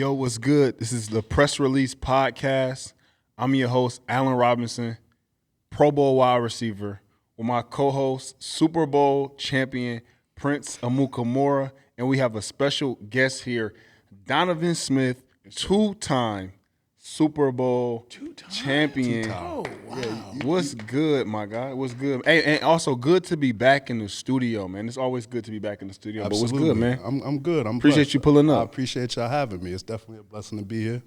Yo, what's good? This is the Press Release Podcast. I'm your host, Allen Robinson, Pro Bowl wide receiver, with my co-host, Super Bowl champion, Prince Amukamara, and we have a special guest here, Donovan Smith, two-time Super Bowl champion. Oh, wow. Yeah, what's good, my guy? What's good? Hey, and also good to be back in the studio, man. It's always good to be back in the studio. Absolutely. But what's good, man? I'm good. I'm Appreciate blessed. you pulling up. I appreciate y'all having me. It's definitely a blessing to be here.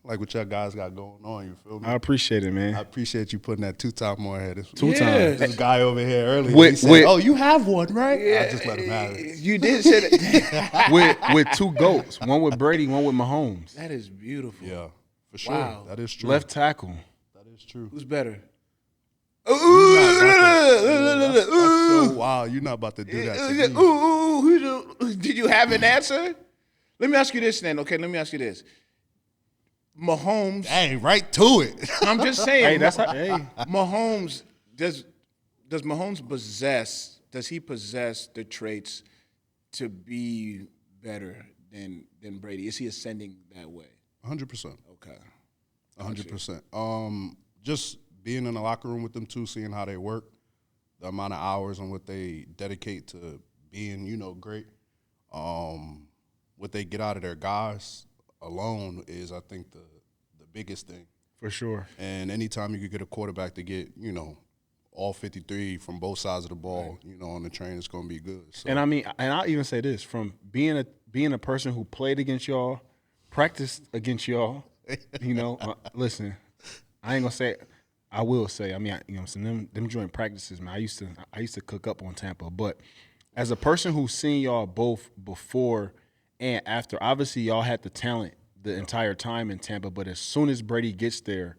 Like what y'all guys got going on, you feel me? I appreciate it, man. I appreciate you putting that two-time on here. Two times. This guy over here earlier, With- he said, with- oh, you have one, right? I just let him have it. You did say that. with two GOATs, one with Brady, one with Mahomes. That is beautiful. Yeah, for sure. Wow. That is true. Left tackle. That is true. Who's better? That's so wild. You're not about to do that to me. Did you have an answer? Let me ask you this then. Okay, let me ask you this. Mahomes. Dang, right to it. I'm just saying. Hey, that's how, hey. Mahomes does Mahomes possess? Does he possess the traits to be better than Brady? Is he ascending that way? 100%. Okay. 100%. Just being in the locker room with them too, seeing how they work, the amount of hours and what they dedicate to being, great. What they get out of their guys alone is, I think, the biggest thing. For sure. And anytime you could get a quarterback to get, all 53 from both sides of the ball, on the train, it's going to be good. So. And I mean, and I'll even say this, from being a person who played against y'all, practiced against y'all, listen, I ain't gonna say it. I will say, them joint practices, man. I used to cook up on Tampa, but as a person who's seen y'all both before and after, obviously y'all had the talent the entire time in Tampa, but as soon as Brady gets there,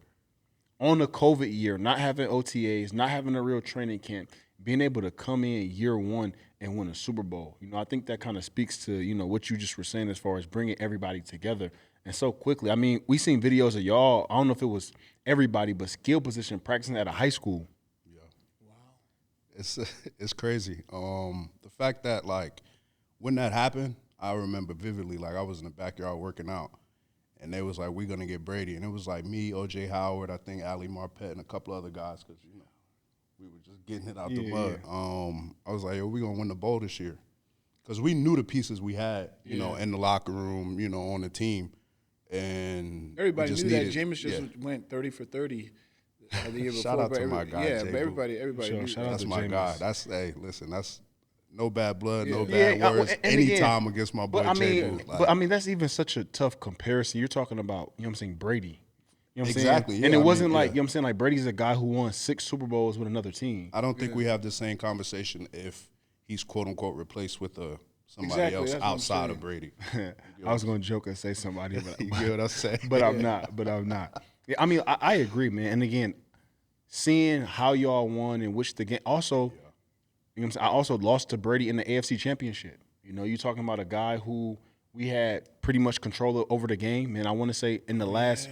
on the COVID year, not having OTAs, not having a real training camp, being able to come in year one and win a Super Bowl, I think that kind of speaks to, what you just were saying as far as bringing everybody together and so quickly. I mean, we seen videos of y'all, I don't know if it was everybody, but skill position practicing at a high school. Yeah. Wow. It's crazy. The fact that, when that happened, I remember vividly, I was in the backyard working out, and they was like, we're going to get Brady. And it was me, O.J. Howard, I think Ali Marpet, and a couple other guys, because, we were just getting it out the mud. I was like, yo, we're going to win the bowl this year. Because we knew the pieces we had, in the locker room, on the team. And everybody knew that. Jameis just went 30 for 30 the year before. Shout out to my guy, yeah, Jay but everybody knew Shout that. out That's to my Jameis. guy. That's no bad blood, no Yeah. bad words. and again, Anytime against my boy But Jay Boo. but I mean, that's even such a tough comparison. You're talking about, Brady. You know what I'm Exactly, saying? yeah, And it I wasn't mean, like, yeah. you know what I'm saying, like Brady's a guy who won 6 Super Bowls with another team. I don't think we have the same conversation if he's quote unquote replaced with somebody Exactly, else that's what I'm outside of saying. Brady. I was going to joke and say somebody, You get what I'm saying? but I'm not. Yeah, I mean, I agree, man. And again, seeing how y'all won and which the game. Also, you know what I'm saying, I also lost to Brady in the AFC Championship. You're talking about a guy who we had pretty much control over the game. And I want to say in the last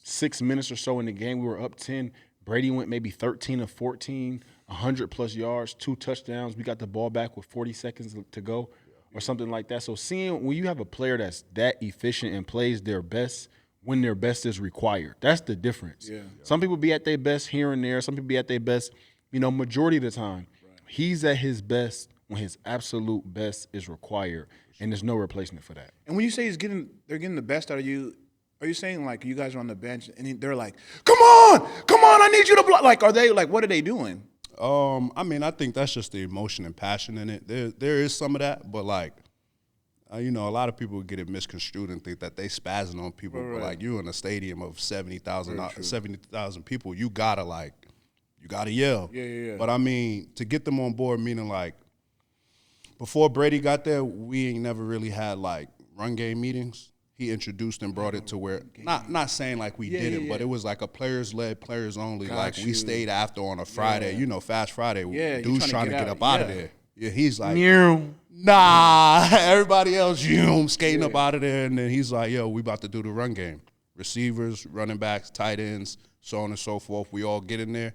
6 minutes or so in the game, we were up 10. Brady went maybe 13 of 14, 100-plus yards, 2 touchdowns. We got the ball back with 40 seconds to go or something like that. So seeing when you have a player that's that efficient and plays their best when their best is required, that's the difference. Yeah. Some people be at their best here and there. Some people be at their best, majority of the time. Right. He's at his best when his absolute best is required, and there's no replacement for that. And when you say they're getting the best out of you, are you saying you guys are on the bench and they're like, come on, I need you to block? Are they what are they doing? I mean, I think that's just the emotion and passion in it. There is some of that, but a lot of people get it misconstrued and think that they spazzing on people. Right. But you in a stadium of 70,000 people, you gotta yell. Yeah. But I mean, to get them on board, meaning before Brady got there, we ain't never really had run game meetings. He introduced and brought it to where not saying we didn't, but it was a players led, players only. We stayed after on a Friday, Fast Friday. Dudes trying to get up out of there. Yeah, he's like, nah, everybody else, skating up out of there. And then he's like, yo, we about to do the run game. Receivers, running backs, tight ends, so on and so forth. We all get in there.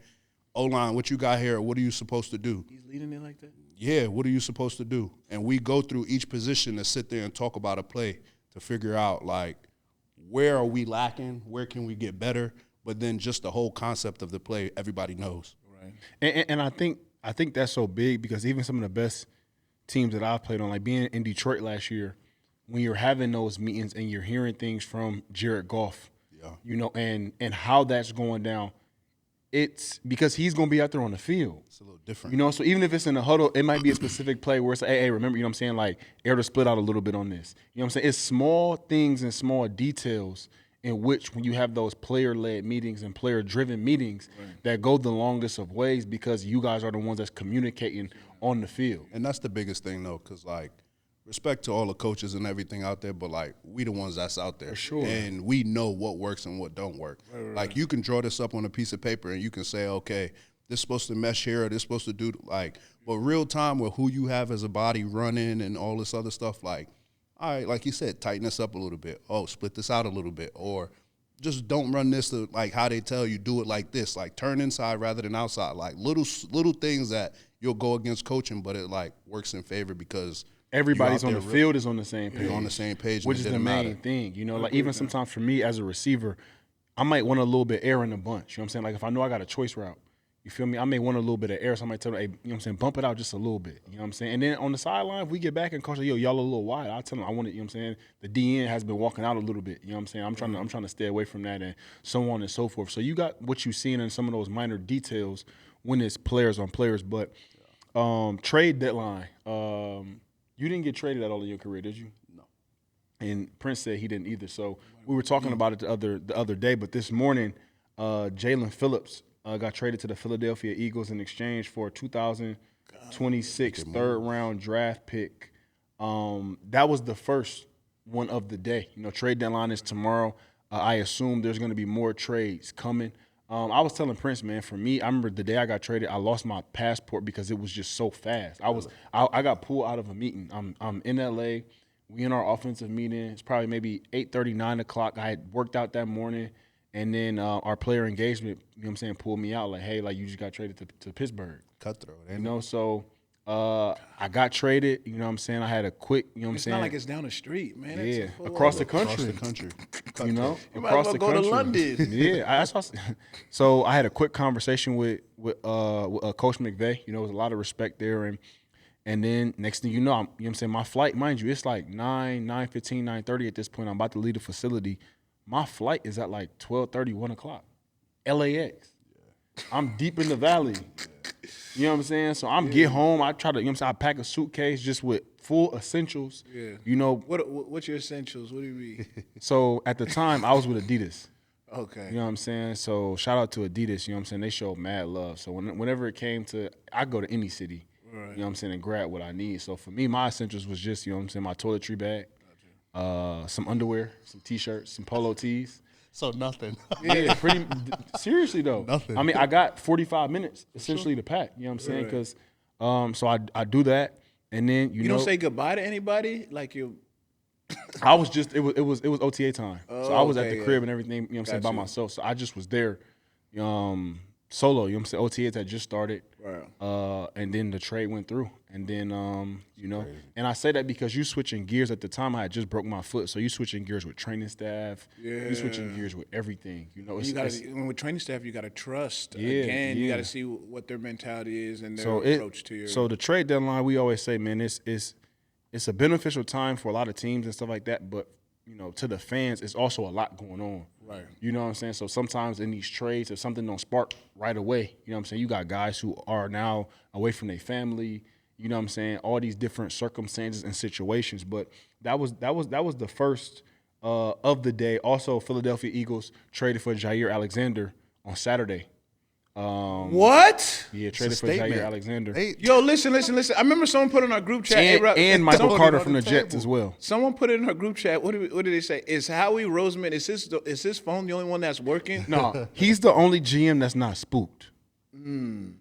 O-line, what you got here? What are you supposed to do? He's leading it like that? Yeah, what are you supposed to do? And we go through each position and sit there and talk about a play to figure out, like, where are we lacking? Where can we get better? But then just the whole concept of the play, everybody knows. Right. And I think that's so big because even some of the best teams that I've played on, like being in Detroit last year, when you're having those meetings and you're hearing things from Jared Goff, you know, and how that's going down, it's because he's going to be out there on the field. It's a little different. You know, so even if it's in the huddle, it might be a specific play where it's like, hey, remember, you know what I'm saying, like, air to split out a little bit on this. You know what I'm saying? It's small things and small details in which when you have those player-led meetings and player-driven meetings that go the longest of ways because you guys are the ones that's communicating on the field. And that's the biggest thing, though, because, like, respect to all the coaches and everything out there, but, like, we the ones that's out there. For sure. And we know what works and what don't work. Right. Like, you can draw this up on a piece of paper and you can say, okay, this is supposed to mesh here or this is supposed to do, like, but real time with who you have as a body running and all this other stuff, like, all right, like you said, tighten this up a little bit. Oh, split this out a little bit. Or just don't run this to, like, how they tell you, do it like this. Like, turn inside rather than outside. Like, little things that you'll go against coaching, but it, like, works in favor because everybody's on the field is on the same page. You're on the same page. Which is the main thing. You know, like, even sometimes for me as a receiver, I might want a little bit air in the bunch. You know what I'm saying? Like, if I know I got a choice route, you feel me? I may want a little bit of air, so I might tell them, hey, you know what I'm saying, bump it out just a little bit. You know what I'm saying? And then on the sideline, if we get back and coach, yo, y'all a little wide, I'll tell them I want it, you know what I'm saying? The DN has been walking out a little bit. You know what I'm saying? I'm trying to stay away from that and so on and so forth. So you got what you've seen in some of those minor details when it's players on players. But trade deadline, you didn't get traded at all in your career, did you? No. And Prince said he didn't either. So we were talking about it the other day, but this morning, Jalen Phillips got traded to the Philadelphia Eagles in exchange for a 2026 third-round draft pick. That was the first one of the day. You know, trade deadline is tomorrow. I assume there's going to be more trades coming. I was telling Prince, man, for me, I remember the day I got traded, I lost my passport because it was just so fast. I got pulled out of a meeting. I'm in L.A. We in our offensive meeting. It's probably maybe 8:30, 9 o'clock. I had worked out that morning. And then our player engagement, you know what I'm saying, pulled me out like, hey, like, you just got traded to Pittsburgh. Cutthroat. You know, so I got traded, you know what I'm saying? I had a quick, you know what I'm saying? It's not like it's down the street, man. Yeah, across the country. Across the country. You know, You might as well go to London. Yeah, so I had a quick conversation with Coach McVay. You know, there was a lot of respect there. And then next thing you know, you know what I'm saying, my flight, mind you, it's like 9:15, 9:30 at this point. I'm about to leave the facility. My flight is at like 12:30, 1 o'clock. LAX. Yeah. I'm deep in the valley. Yeah. You know what I'm saying? So I'm get home. I try to, you know what I'm saying, I pack a suitcase just with full essentials. Yeah. You know. What's your essentials? What do you mean? So at the time, I was with Adidas. Okay. You know what I'm saying? So shout out to Adidas. You know what I'm saying? They showed mad love. So whenever it came to, I go to any city. Right. You know what I'm saying? And grab what I need. So for me, my essentials was just, you know what I'm saying, my toiletry bag. Some underwear, some T-shirts, some polo tees. So nothing. Yeah, pretty seriously though. Nothing. I mean, I got 45 minutes essentially to pack. You know what I'm saying? Because so I do that, and then you know, don't say goodbye to anybody like you. I was just it was OTA time, so I was at the crib and everything. You know what I'm saying, by you. myself. So I just was there, solo. You know what I'm saying? OTAs had just started, right. And then the trade went through, and then you know, and I say that because you switching gears at the time. I had just broke my foot, so you switching gears with training staff. Yeah. You switching gears with everything. You know, with training staff, you got to trust. Yeah, again, you got to see what their mentality is and their approach to your. So the trade deadline, we always say, man, it's a beneficial time for a lot of teams and stuff like that, but you know, to the fans, it's also a lot going on. Right. You know what I'm saying? So sometimes in these trades, if something don't spark right away, you know what I'm saying? You got guys who are now away from their family, you know what I'm saying? All these different circumstances and situations. But that was the first of the day. Also, Philadelphia Eagles traded for Jair Alexander on Saturday. What? Yeah, traded for Jair Alexander. Hey, yo, listen. I remember someone put in our group chat. And Michael Carter from the Jets as well. Someone put it in our group chat. What did they say? Is Howie Roseman, is his phone the only one that's working? No, he's the only GM that's not spooked.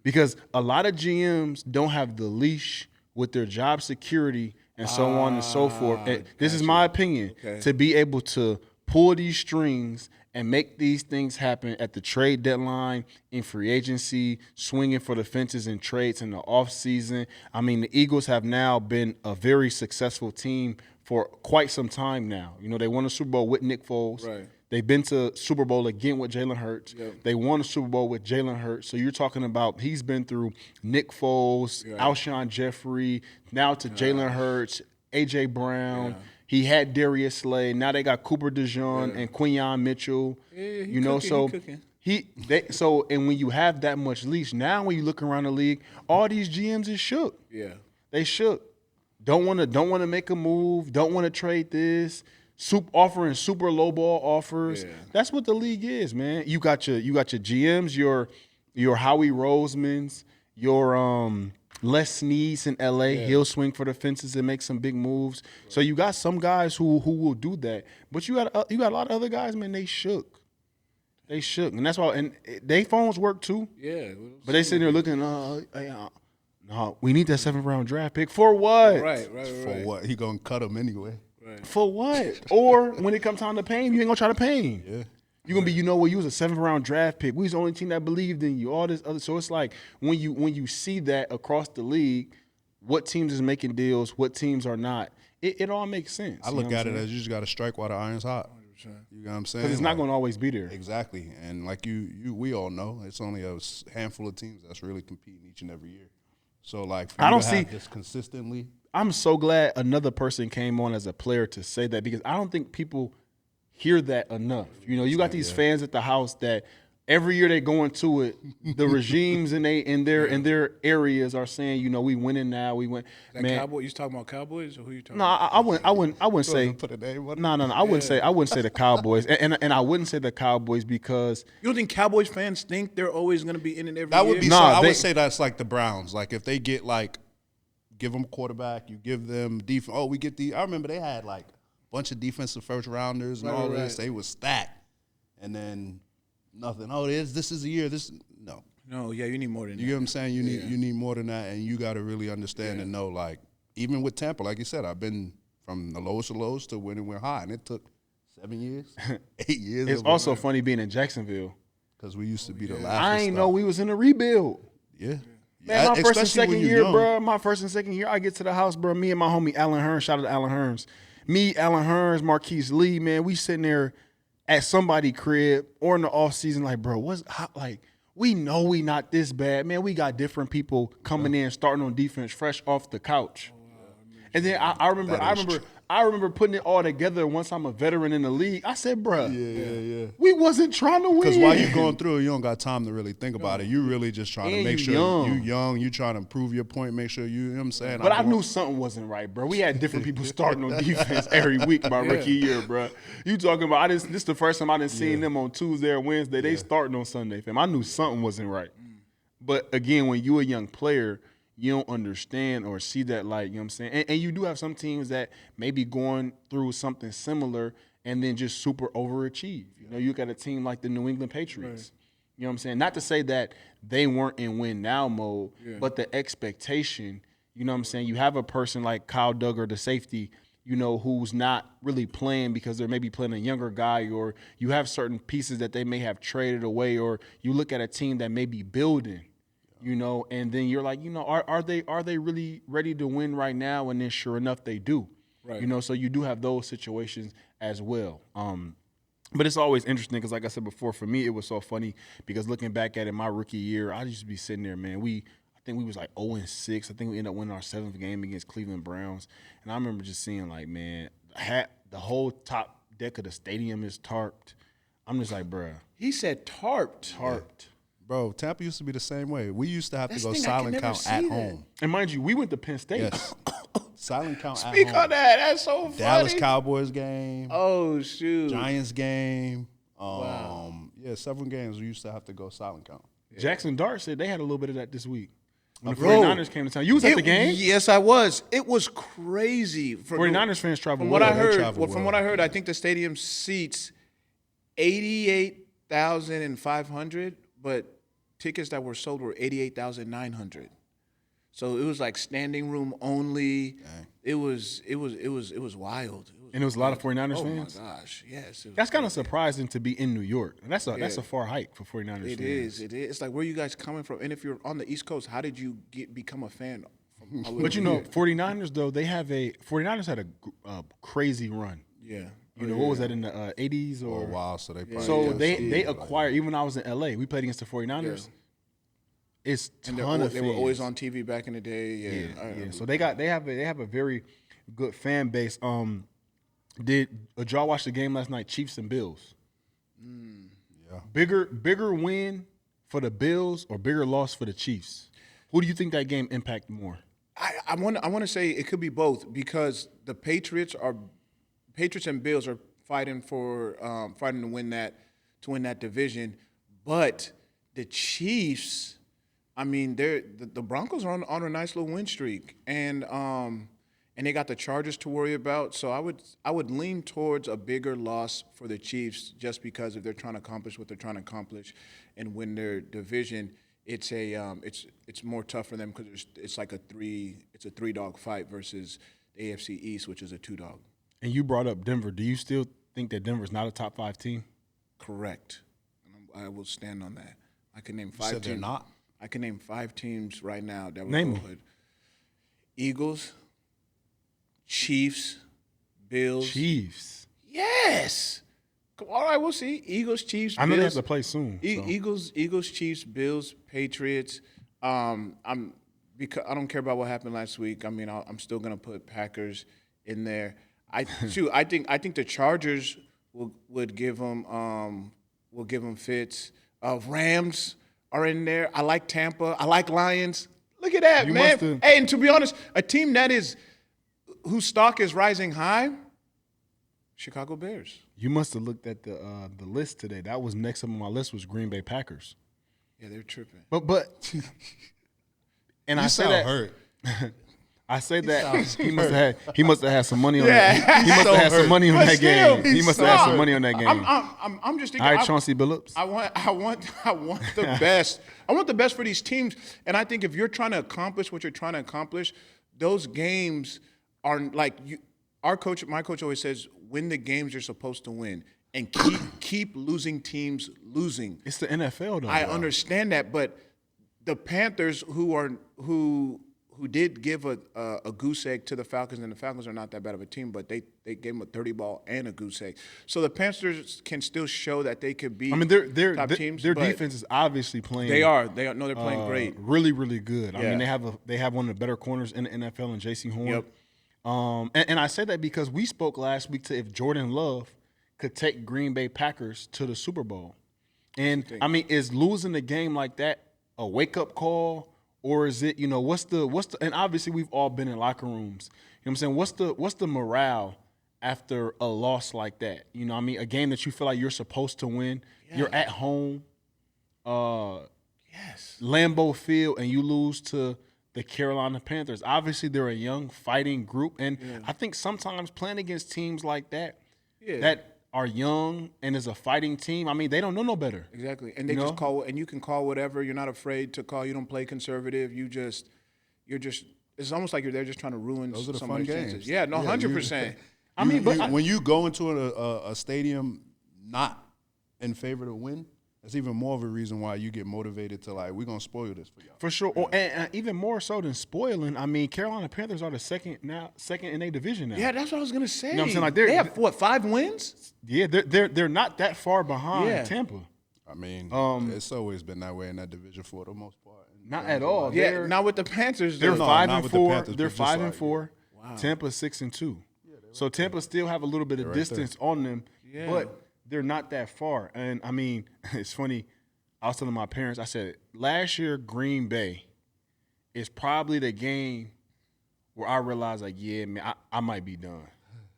Because a lot of GMs don't have the leash with their job security and so on and so forth. And this is my opinion, to be able to pull these strings and make these things happen at the trade deadline, in free agency, swinging for the fences in trades in the offseason. I mean, the Eagles have now been a very successful team for quite some time now. You know, they won a Super Bowl with Nick Foles. Right. They've been to Super Bowl again with Jalen Hurts. Yep. They won a Super Bowl with Jalen Hurts. So you're talking about he's been through Nick Foles, Alshon Jeffrey, now to Jalen Hurts, A.J. Brown. Yeah. He had Darius Slay. Now they got Cooper DeJean and Quinyon Mitchell. Yeah, So and when you have that much leash, now when you look around the league, all these GMs is shook. Yeah. They shook. Don't want to make a move. Don't want to trade this. Offering super low ball offers. Yeah. That's what the league is, man. You got your GMs, your Howie Rosemans, your Les Sneads in LA. Yeah. He'll swing for the fences and make some big moves. Right. So you got some guys who will do that. But you got a lot of other guys, man, they shook. They shook. And that's why and they phones work too. Yeah. But they sitting there looking, no, we need that 7th round draft pick. For what? Right. For what? He gonna cut him anyway. Right. For what? Or when it comes time to pay him, you ain't gonna try to pay him. Yeah. You're gonna be, you was a 7th round draft pick. We was the only team that believed in you. All this other, so it's like when you see that across the league, what teams is making deals, what teams are not. It all makes sense. I look at it as you just got to strike while the iron's hot. 100%. You know what I'm saying? Because it's not going to always be there. Exactly, and like we all know, it's only a handful of teams that's really competing each and every year. So like, for I you don't to see have this consistently. I'm so glad another person came on as a player to say that, because I don't think people hear that enough. You got these fans at the house that every year they go into it. The regimes in their areas are saying, we winning now. We win. Man, Cowboy? You talking about Cowboys or who you talking? No, about? I wouldn't say. Put a name on it. No. I wouldn't say the Cowboys, and I wouldn't say the Cowboys because you don't think Cowboys fans think they're always going to be in it every year? That would be. I would say that's like the Browns. Like if they get give them a quarterback, you give them defense. Oh, we get I remember they had a bunch of defensive first rounders and all this. They was stacked, and then nothing. Oh, this is a year. No, yeah, you need more than that. You get what I'm saying? You need more than that, and you got to really understand and know. Even with Tampa, like you said, I've been from the lowest of lows to when it went high, and it took 7 years, 8 years. It's also funny being in Jacksonville because we used to be the last. I ain't know we was in a rebuild. Yeah. Man, my first and second year, bro. My first and second year, I get to the house, bro. Me and my homie Alan Hearns. Shout out to Alan Hearns. Me, Alan Hearns, Marquise Lee, man. We sitting there at somebody's crib or in the off season, bro, we know we not this bad, man. We got different people coming in, starting on defense, fresh off the couch. And then I remember putting it all together once I'm a veteran in the league. I said, bro, we wasn't trying to win. Because while you're going through it, you don't got time to really think about it. You really just trying to make sure you're young. You trying to prove your point, make sure you know what I'm saying? But I knew something wasn't right, bro. We had different people starting on defense every week my rookie year, bro. You talking about, this is the first time I didn't seen them on Tuesday or Wednesday. They starting on Sunday, fam. I knew something wasn't right. But again, when you a young player, you don't understand or see that, you know what I'm saying? And you do have some teams that may be going through something similar and then just super overachieve. You got a team like the New England Patriots. Right. You know what I'm saying? Not to say that they weren't in win now mode, but the expectation, you know what I'm saying? You have a person like Kyle Duggar, the safety, who's not really playing because they're maybe playing a younger guy, or you have certain pieces that they may have traded away, or you look at a team that may be building. And then you're like, are they really ready to win right now? And then sure enough, they do. Right. So you do have those situations as well. But it's always interesting because, like I said before, for me, it was so funny because looking back at it, my rookie year, I used to be sitting there, man. I think we was 0-6. I think we ended up winning our 7th game against Cleveland Browns. And I remember just seeing, man, the whole top deck of the stadium is tarped. I'm just like, bruh. He said tarped. Tarped. Bro, Tampa used to be the same way. We used to have to go silent count at home. And mind you, we went to Penn State. Yes. Silent count at home. Speak on that. That's so funny. Dallas Cowboys game. Oh, shoot. Giants game. Wow. Yeah, several games we used to have to go silent count. Yeah. Jackson Dart said they had a little bit of that this week. When the 49ers came to town. You was at the game? Yes, I was. It was crazy. 49ers fans travel From well. From what I heard, I think the stadium seats 88,500, but tickets that were sold were 88,900. So it was standing room only. Dang. It was wild. And it was a lot of 49ers fans? Oh, my gosh, yes. That's kind of surprising to be in New York. That's a far hike for 49ers fans. It is. It's like, where are you guys coming from? And if you're on the East Coast, how did you become a fan But 49ers though, 49ers had a crazy run. Yeah. What was that in the 80s For or a while, so they probably So got they Steve, acquired. Even when I was in LA, we played against the 49ers. Yeah. It's And ton of they fans. were always on TV back in the day. Yeah. So they have a very good fan base. Did y'all watch the game last night? Chiefs and Bills. Yeah. Bigger win for the Bills or bigger loss for the Chiefs? Who do you think that game impacted more? I want to say it could be both because the Patriots and Bills are fighting to win that division, but the Chiefs, I mean, the Broncos are on a nice little win streak, and they got the Chargers to worry about. So I would lean towards a bigger loss for the Chiefs just because if they're trying to accomplish what they're trying to accomplish and win their division. It's more tough for them because it's a 3-dog fight versus the AFC East, which is a 2-dog. And you brought up Denver. Do you still think that Denver's not a top 5 team? Correct. I will stand on that. I can name 5 You said teams. they're not? I can name 5 teams right now that would Name go them. ahead. Eagles, Chiefs, Bills. Chiefs. Yes. All right, we'll see. Eagles, Chiefs, I know Bills. they have to play soon. So. Eagles, Chiefs, Bills, Patriots. Because I don't care about what happened last week. I mean, I'm still gonna put Packers in there. I think the Chargers would give them fits. Rams are in there. I like Tampa. I like Lions. Look at that, man. Hey, and to be honest, a team whose stock is rising high. Chicago Bears. You must have looked at the list today. That was next up on my list was Green Bay Packers. Yeah, they're tripping. But and You I say sound that hurt. I say that he must have had some money on that. He must have had some money on But that still, game. He must have had some money on that game. I'm just thinking. All right, Chauncey Billups. I want the best. I want the best for these teams, and I think if you're trying to accomplish what you're trying to accomplish, those games are like you. My coach always says, win the games you're supposed to win, and keep losing teams losing. It's the NFL, though. I understand that, but the Panthers, who did give a goose egg to the Falcons, and the Falcons are not that bad of a team, but they gave them a 30-ball and a goose egg. So the Panthers can still show that they could be top teams. Their defense is obviously playing. They are. They're playing great. Really, really good. I Yeah. mean, they have one of the better corners in the NFL in J.C. Horn. Yep. And I said that because we spoke last week to if Jordan Love could take Green Bay Packers to the Super Bowl. And, I mean, is losing the game like that a wake-up call? Or is it, what's the and obviously we've all been in locker rooms. You know what I'm saying? What's the morale after a loss like that? You know what I mean? A game that you feel like you're supposed to win. Yeah. You're at home. Yes. Lambeau Field, and you lose to the Carolina Panthers. Obviously, they're a young fighting group, and I think sometimes playing against teams like that that are young and is a fighting team, I mean, they don't know no better. Exactly, and they just call, and you can call whatever. You're not afraid to call. You don't play conservative. You're just. It's almost like they're just trying to ruin Those are the fun somebody's games. chances. Yeah, no, 100%. I mean, when you go into a stadium not in favor to win, that's even more of a reason why you get motivated to we're gonna spoil this for y'all. For sure, and even more so than spoiling. I mean, Carolina Panthers are the second in their division now. Yeah, that's what I was gonna say. You know what I'm saying? Like they have 5 wins? Yeah, they're not that far behind Tampa. I mean, it's always been that way in that division for the most part. Not at all. Yeah, not with the Panthers. They're though. 5-4. They're 5-4. Wow. Tampa's 6-2. So Tampa still have a little bit of distance on them, but they're not that far. And I mean, it's funny. I was telling my parents, I said, last year Green Bay is probably the game where I realized, man, I might be done.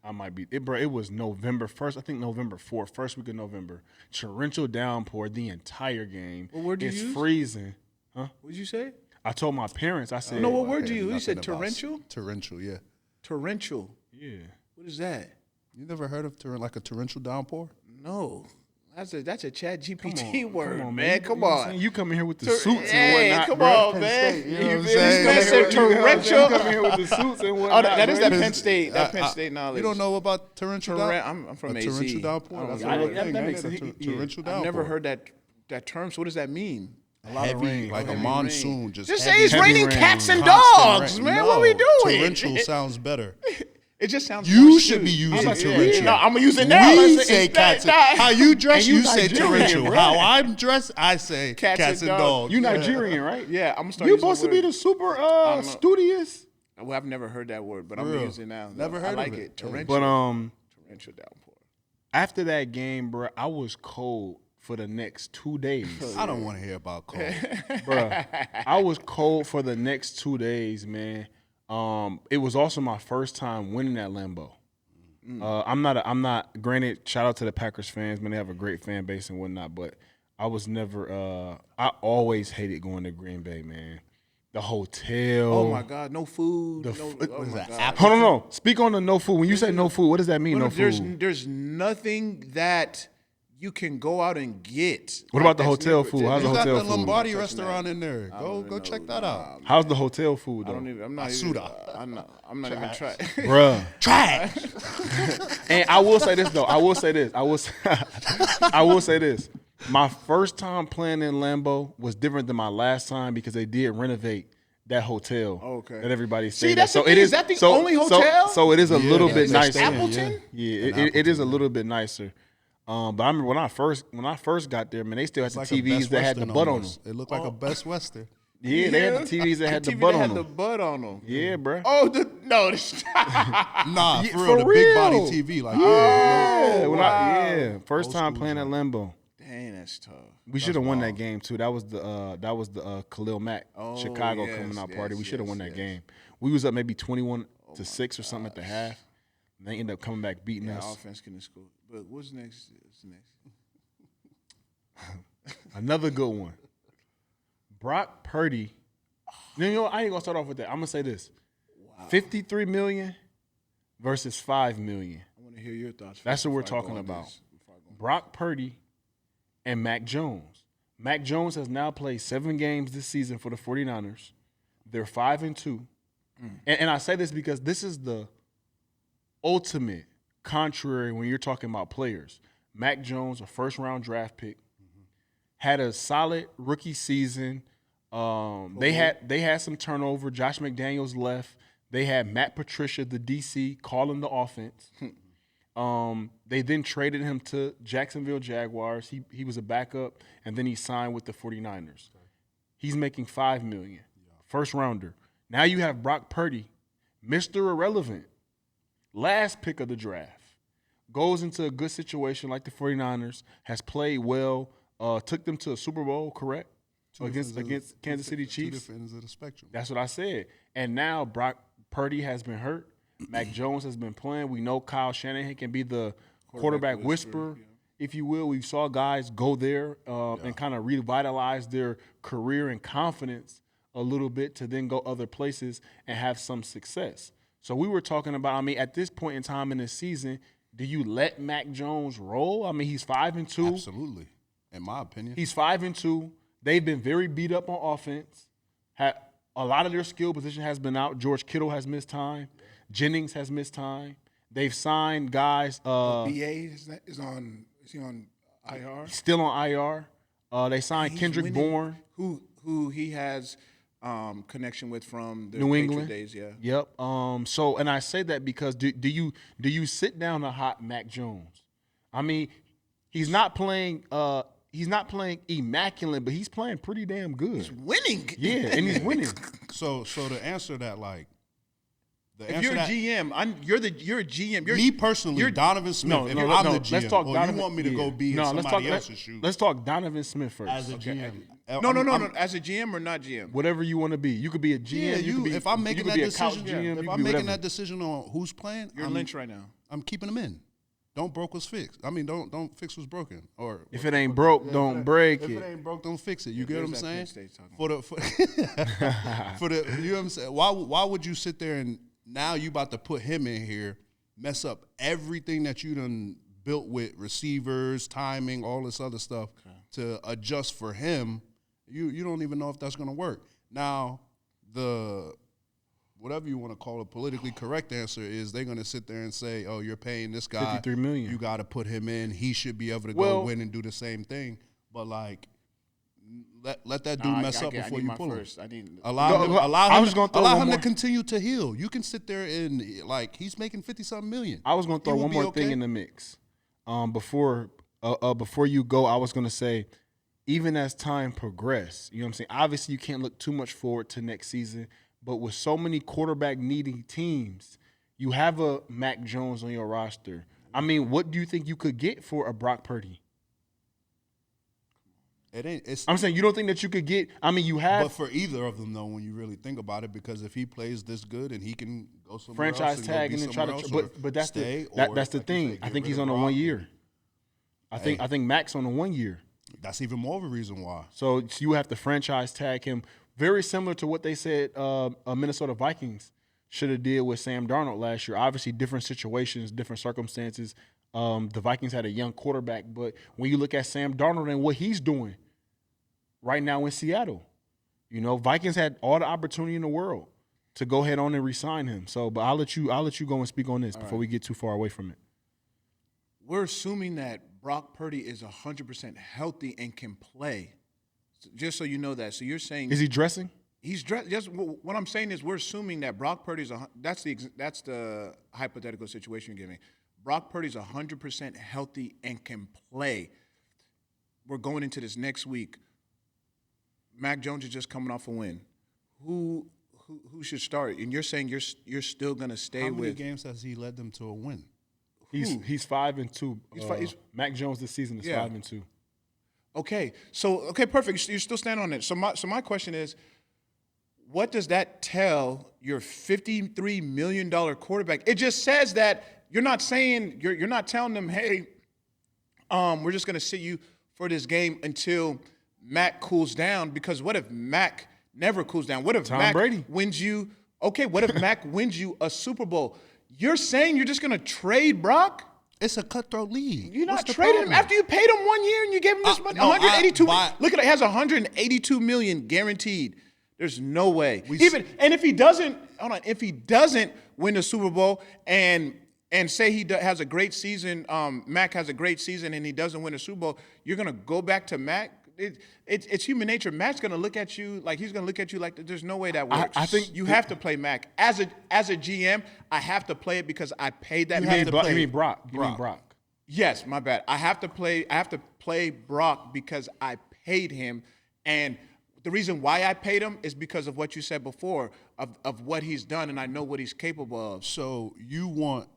I might be. It was November 1st, I think November 4th, first week of November. Torrential downpour the entire game. What word did you use? It's freezing. Huh? What did you say? I told my parents, I said. No, what word did you use? You said torrential? Torrential, yeah. Torrential. Yeah. What is that? You never heard of a torrential downpour? No. That's a Chat GPT word, come on, man. Come on. You come in here with the suits Hey, and whatnot. come bro. on, man. You know what I'm This saying? man said torrential. You come in here with the suits and Oh, whatnot. that is bro. that Penn State. That Penn State knowledge. You don't know about torrential downpour? I'm from a AZ. torrential downpour? That's I- a real that thing, makes ain't it? sense. Torrential downpour. I've never heard that term. So what does that mean? lot of rain. like a Heavy monsoon. rain. Just say heavy, it's raining rain. cats and constant dogs, rain. man. No, What we doing? torrential sounds better. It just sounds. You more should be smooth. using Yeah. torrential. No, I'm gonna use it now. We Let's say cats. nah. How you dress, And you you say Nigerian, torrential. bro. How I'm dressed, I say Cats cats and and dogs. You Nigerian, right? Yeah, I'm gonna start. You using supposed to be word. the super studious. Well, I've never heard that word, but I'm real. gonna use it now. Never I heard of like it. it. Torrential. But torrential downpour. after that game, bro, I was cold for the next 2 days. I don't want to hear about cold. Bruh, I was cold for the next 2 days, man. It was also my first time winning at Lambeau. I'm not. Granted, shout out to the Packers fans, man. They have a great fan base and whatnot. But I was never. I always hated going to Green Bay, man. The hotel. Oh my God, no food. The no, f- oh what is my that, God. apple? Hold on, no. Speak on the no food. When you say no food, what does that mean? No food. There's nothing that you can go out and get. What about the hotel food? How's You the got hotel the food? Lombardi Touching restaurant that. in there. Go check that out. How's the hotel food I though? don't even. I'm not even. Asuda. I'm not even trying. Bruh. Trash. And I will say this though. I will say this. I will say this. My first time playing in Lambeau was different than my last time because they did renovate that hotel Okay. that everybody See, stayed that's at. the thing. Is that the only hotel? So it is a little bit they nicer. stay in, Appleton? Yeah, it is a little bit nicer. But I remember when I first got there, man, they still had the Like a TVs Best that had the Western butt on them. almost. It looked like a Best Western. Yeah, they had the TVs that had the butt on had the them. butt on them. Yeah, bro. Oh, no. Nah, Yeah, for real, for the big body real. TV. Like, Yeah, wow. first time school playing at Lambeau. Dang, that's tough. We should have won that game too. That was the Khalil Mack Chicago yes, coming out party. We yes, should have won yes, that game. We was up maybe 21-6 or something at the half. And they ended up coming back beating Yeah, us. offense can score. But what's next? Another good one. Brock Purdy. You know, I ain't gonna start off with that. I'm gonna say this: 53 million versus 5 million. I want to hear your thoughts. That's what we're before I go talking on about. this. Before I go on. Brock Purdy and Mac Jones. Mac Jones has now played 7 games this season for the 49ers. They're 5-2. And I say this because this is the ultimate contrary when you're talking about players. Mac Jones, a first-round draft pick, had a solid rookie season. They had some turnover. Josh McDaniels left. They had Matt Patricia, the DC, calling the offense. They then traded him to Jacksonville Jaguars. He was a backup, and then he signed with the 49ers. He's making $5 million. First rounder. Now you have Brock Purdy, Mr. Irrelevant, last pick of the draft. Goes into a good situation like the 49ers, has played well, took them to a Super Bowl, correct? Against Kansas City Chiefs. 2 different ends of the spectrum. That's what I said. And now Brock Purdy has been hurt. Mac Jones has been playing. We know Kyle Shanahan can be the quarterback whisperer, if you will. We saw guys go there and kind of revitalize their career and confidence a little bit to then go other places and have some success. So we were talking about, I mean, at this point in time in the season, do you let Mac Jones roll? I mean, he's 5-2. Absolutely, in my opinion. He's 5-2. They've been very beat up on offense. A lot of their skill position has been out. George Kittle has missed time. Jennings has missed time. They've signed guys. BA is he on IR? Still on IR. They signed He's Kendrick winning. Bourne. Who he has connection with from the New Patriot England days, yeah. Yep. So, and I say that because do you sit down a hot Mac Jones? I mean, he's not playing immaculate, but he's playing pretty damn good. He's winning. Yeah, and he's winning. So to answer that, like, If you're a GM, you're a GM. me personally, Donovan Smith. If I'm the GM, let's talk Donovan. you want me to go be in somebody else's shoes Let's talk Donovan Smith first. as a GM. No. As a GM or not GM? Whatever you want to be. You could be a GM. Yeah, you could be, if I'm you making could that be a couch decision, GM, you if could I'm be making whatever. that decision on who's playing, You're Lynch right now. I'm keeping them in. Don't broke what's fixed. I mean, don't fix what's broken. Or If it ain't broke, don't break if it. it ain't broke, don't fix it. You get what I'm There's that saying? Penn State talking For the you know what I'm saying? Why would you sit there and now you about to put him in here, mess up everything that you done built with receivers, timing, all this other stuff to adjust for him? You don't even know if that's gonna work. Now the whatever you want to call it, politically correct answer is they're going to sit there and say, oh, you're paying this guy $53 million. You got to put him in. He should be able to Well, go win and do the same thing. But, like, let that dude mess up before you pull him. I was gonna throw allow one him more. to continue to heal. You can sit there and he's making 50-something million. I was gonna throw one more thing in the mix. Before you go, I was gonna say, even as time progresses, you know what I'm saying? Obviously, you can't look too much forward to next season, but with so many quarterback needy teams, you have a Mac Jones on your roster. I mean, what do you think you could get for a Brock Purdy? I'm saying you don't think that you could get. I mean, you have. But for either of them, though, when you really think about it, because if he plays this good and he can go somewhere franchise else tag and then try to. But that's that's the thing. I think he's on a 1 year. I think Mac's on a 1 year. That's even more of a reason why. So you have to franchise tag him. Very similar to what they said Minnesota Vikings should have did with Sam Darnold last year. Obviously, different situations, different circumstances. The Vikings had a young quarterback, but when you look at Sam Darnold and what he's doing right now in Seattle, Vikings had all the opportunity in the world to go ahead on and re-sign him. So, but I'll let you go and speak on this before we get too far away from it. We're assuming that Brock Purdy is 100% healthy and can play. Just so you know that. So you're saying, is he dressing? He's dressed. Just what I'm saying is, we're assuming that Brock Purdy's that's the hypothetical situation you're giving. Brock Purdy's 100% healthy and can play. We're going into this next week. Mac Jones is just coming off a win. Who should start? And you're saying you're still going to stay with. How many games has he led them to a win? He's 5-2. Mac Jones this season is 5-2. Okay, perfect. You're still standing on it. So my question is, what does that tell your $53 million quarterback? It just says that you're not saying you're not telling them, hey, we're just going to sit you for this game until Mac cools down. Because what if Mac never cools down? What if Tom Mac Brady wins you? Okay, what if Mac wins you a Super Bowl? You're saying you're just going to trade Brock? It's a cutthroat league. You're not trading him after you paid him 1 year and you gave him this money. 182. Look at it, has 182 million guaranteed. There's no way. And if he doesn't, if he doesn't win the Super Bowl and say he has a great season, Mac has a great season and he doesn't win the Super Bowl, you're gonna go back to Mac. It's human nature. Mac's gonna look at you like there's no way that works. I think you have to play Mac as a GM. I have to play it because I paid that. You mean Brock? You mean Brock? Yes, my bad. I have to play Brock because I paid him, and the reason why I paid him is because of what you said before of what he's done, and I know what he's capable of. So you want.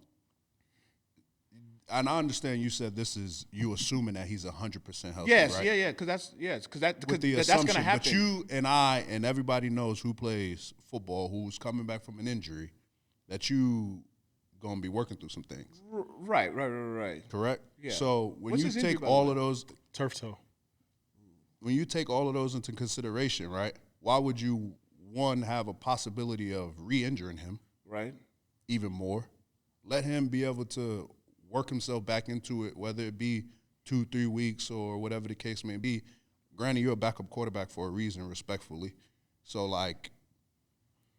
And I understand you said this is you assuming that he's 100% healthy. Yes, right? yeah, because that's that's going to happen. But you and I and everybody knows who plays football, who's coming back from an injury, that you gonna be working through some things. Right. Correct. Yeah. So when What's you his injury, take by the all way? of those, Turf toe. when you take all of those into consideration, right? Why would you have a possibility of re-injuring him? Right. Even more, let him be able to work himself back into it, whether it be 2-3 weeks or whatever the case may be. Granted, you're a backup quarterback for a reason, respectfully. So,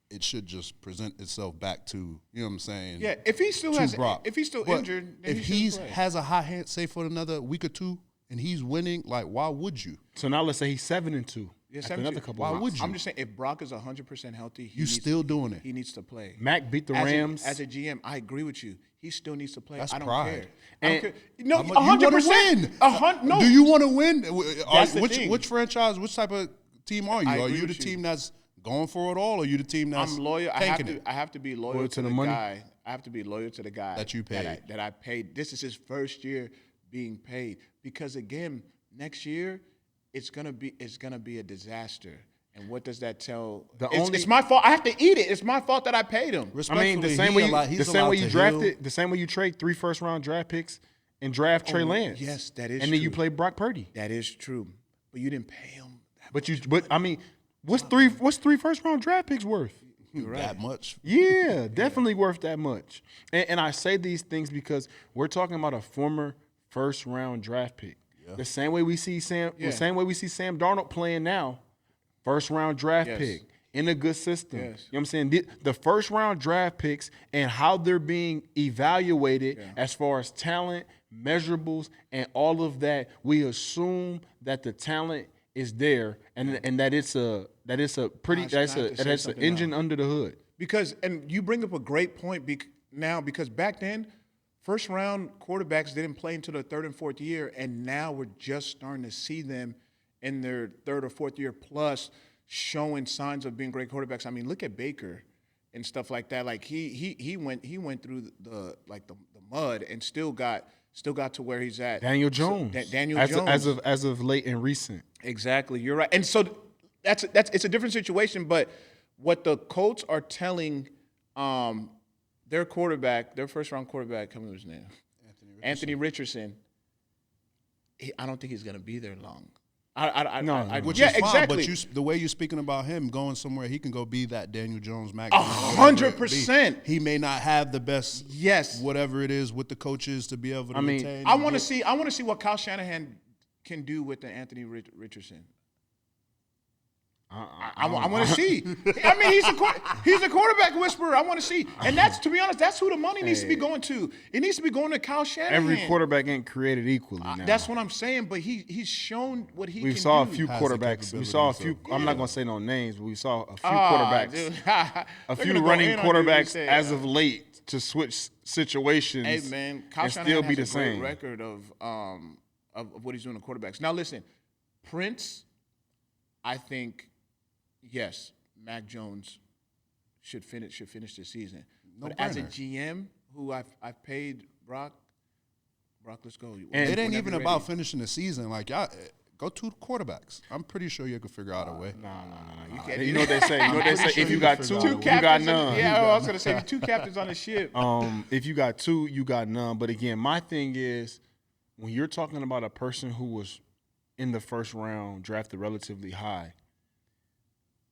it should just present itself back to, you know what I'm saying? Yeah, if he still But injured, then if he he has a hot hand, say for another week or two, and he's winning, why would you? So now let's say he's 7-2. Yeah, Another couple. Why would you? I'm just saying, if Brock is 100% healthy, still doing it. He needs to play. Mac beat the Rams. As a GM, I agree with you. He still needs to play. That's I don't pride. care. I don't care. No, You want to 100%. win. No. Do you want to win? That's the thing. Which franchise? Which type of team are you? I Are agree you the with you. team that's going for it all, or are you the team that's I'm loyal. tanking it? I have to be loyal to the money? guy. I have to be loyal to the guy That you paid. That I paid. This is his first year being paid. Because again, next year it's gonna be a disaster. And what does that tell? It's my fault. I have to eat it. It's my fault that I paid him. I mean, the same way you trade 3 first-round draft picks and draft Trey Lance. Yes, that is. And then true. you play Brock Purdy. That is true. But you didn't pay him. But I mean, what's 3 first-round draft picks worth? That much? Yeah, definitely worth that much. And I say these things because we're talking about a former first-round draft pick. Yeah. The same way we see Sam Darnold playing now. First-round draft pick in a good system. Yes. You know what I'm saying? The first-round draft picks and how they're being evaluated as far as talent, measurables, and all of that, we assume that the talent is there, and that it's a pretty that's an engine under the hood. Because you bring up a great point because back then, first round quarterbacks didn't play until their third and fourth year, and now we're just starting to see them in their third or fourth year plus showing signs of being great quarterbacks. I mean, look at Baker and stuff like that. Like he went through the mud and still got to where he's at. Daniel Jones. Jones as of late and recent. Exactly, you're right. And so it's a different situation. But what the Colts are telling their quarterback, their first round quarterback, coming with his name, Anthony Richardson. I don't think he's going to be there long. Which is fine, exactly. But the way you're speaking about him going somewhere, he can go be that Daniel Jones, Mac. 100%. He may not have the best, whatever it is with the coaches to be able to retain. I want to see what Kyle Shanahan can do with the Anthony Richardson. I want to see. I mean, he's a quarterback whisperer. I want to see, and to be honest, that's who the money needs to be going to. It needs to be going to Kyle Shanahan. Every quarterback ain't created equally. Now. That's what I'm saying. But he's shown what he can do. We saw a few quarterbacks. We saw a few. I'm not gonna say no names, but we saw a few quarterbacks, a few running quarterbacks as of late to switch situations. Hey man, Kyle and Shanahan still be the has a great same record of what he's doing to quarterbacks. Now listen, Prince, I think. Yes, Mac Jones should finish the season. But as a GM, who I've paid Brock, let's go. And it ain't even about finishing the season. Like y'all, go two quarterbacks. I'm pretty sure you can figure out a way. No. You know what they say. If you got two, you got none. I was gonna say two captains on the ship. If you got two, you got none. But again, my thing is when you're talking about a person who was in the first round drafted relatively high.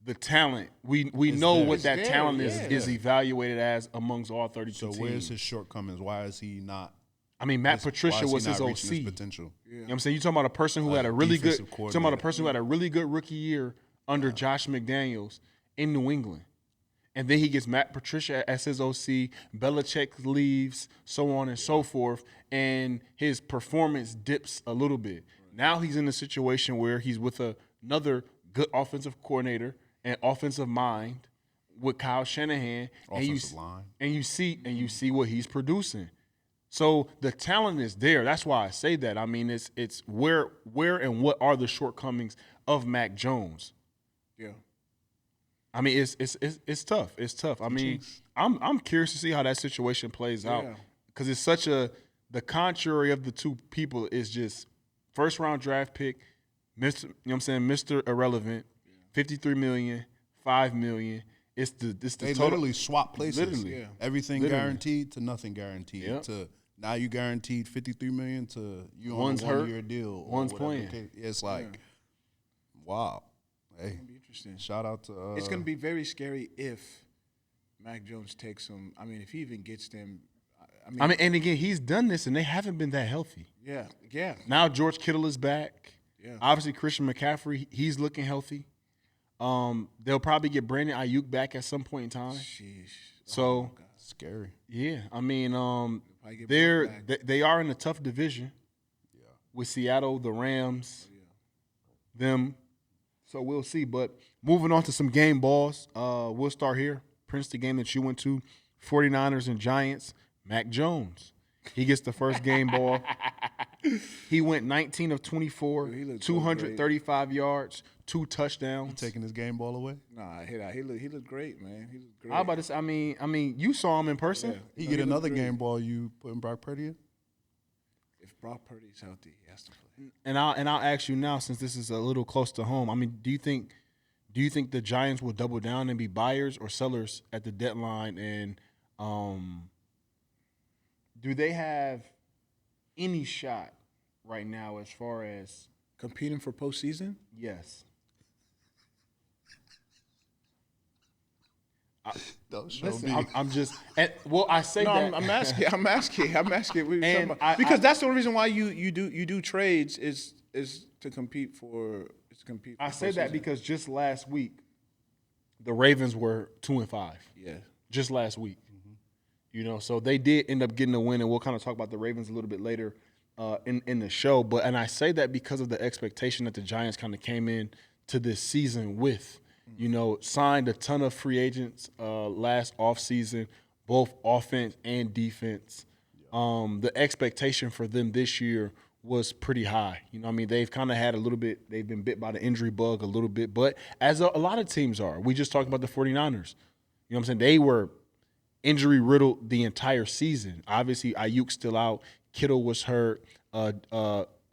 The talent, we know what that talent is evaluated as amongst all 32 teams. So where's his shortcomings? Why is he not? I mean, Matt Patricia was his OC. His potential? You know what I'm saying? You're talking about a person who had a really good rookie year under Josh McDaniels in New England. And then he gets Matt Patricia as his OC, Belichick leaves, so on and so forth, and his performance dips a little bit. Now he's in a situation where he's with another good offensive coordinator and offensive mind with Kyle Shanahan, and you see what he's producing. So the talent is there. That's why I say that. I mean, it's where and what are the shortcomings of Mac Jones? Yeah. I mean, it's tough. It's tough. I mean, I'm curious to see how that situation plays out because it's such the contrary of the two people is just first round draft pick, Mr. You know what I'm saying, Mr. Irrelevant. 53 million, 5 million. It's the they total. Literally swap places. Literally. Everything guaranteed to nothing guaranteed. Yep. To now you guaranteed 53 million to you one's on a 1 year deal. One's playing. It's like wow. Hey, it's gonna be interesting. Shout out to it's gonna be very scary if Mac Jones takes them. I mean, if he even gets them. I mean, and again, he's done this and they haven't been that healthy. Yeah. Now George Kittle is back. Yeah. Obviously Christian McCaffrey, he's looking healthy. They'll probably get Brandon Ayuk back at some point in time. Sheesh. So scary. Yeah, I mean, they are in a tough division. Yeah. With Seattle, the Rams, them. So we'll see. But moving on to some game balls, we'll start here. Prince, the game that you went to, 49ers and Giants. Mac Jones, he gets the first game ball. He went 19 of 24, 235 yards, 2 touchdowns. You taking his game ball away? Nah, he looked great, man. He looked great. How about this? I mean, you saw him in person. Yeah. He get another game ball. You putting Brock Purdy in? If Brock Purdy's healthy, he has to play. And I'll ask you now, since this is a little close to home. I mean, do you think the Giants will double down and be buyers or sellers at the deadline? And do they have any shot right now as far as competing for postseason? Yes. I'm just. I say that. I'm asking. Because that's the only reason why you do trades is to compete for. I say that because just last week, the Ravens were 2-5. Yeah. Just last week, so they did end up getting a win, and we'll kind of talk about the Ravens a little bit later. in the show. And I say that because of the expectation that the Giants kind of came in to this season with. Signed a ton of free agents last offseason, both offense and defense. The expectation for them this year was pretty high. They've kind of had they've been bit by the injury bug a little bit, but as a lot of teams are. We just talked about the 49ers. They were injury riddled the entire season. Obviously, Ayuk's still out. Kittle was hurt.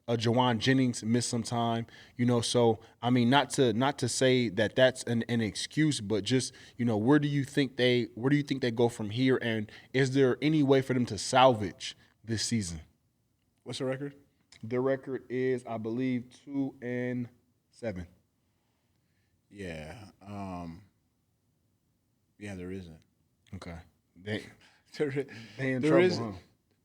Jawan Jennings missed some time, So not to say that that's an excuse, but just where do you think they go from here, and is there any way for them to salvage this season? What's the record? The record is, I believe, 2-7. Yeah. There isn't. Okay. They in there trouble, isn't. huh?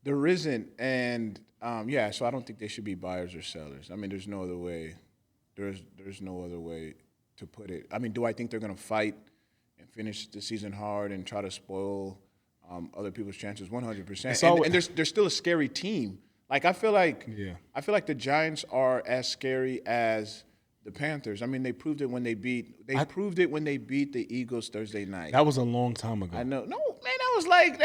There isn't, and so I don't think they should be buyers or sellers. There's no other way. There's no other way to put it. Do I think they're going to fight and finish the season hard and try to spoil other people's chances? 100%. And they're still a scary team. I feel like the Giants are as scary as the Panthers. They proved it when they beat the Eagles Thursday night. That was a long time ago. I know. No, man, that was like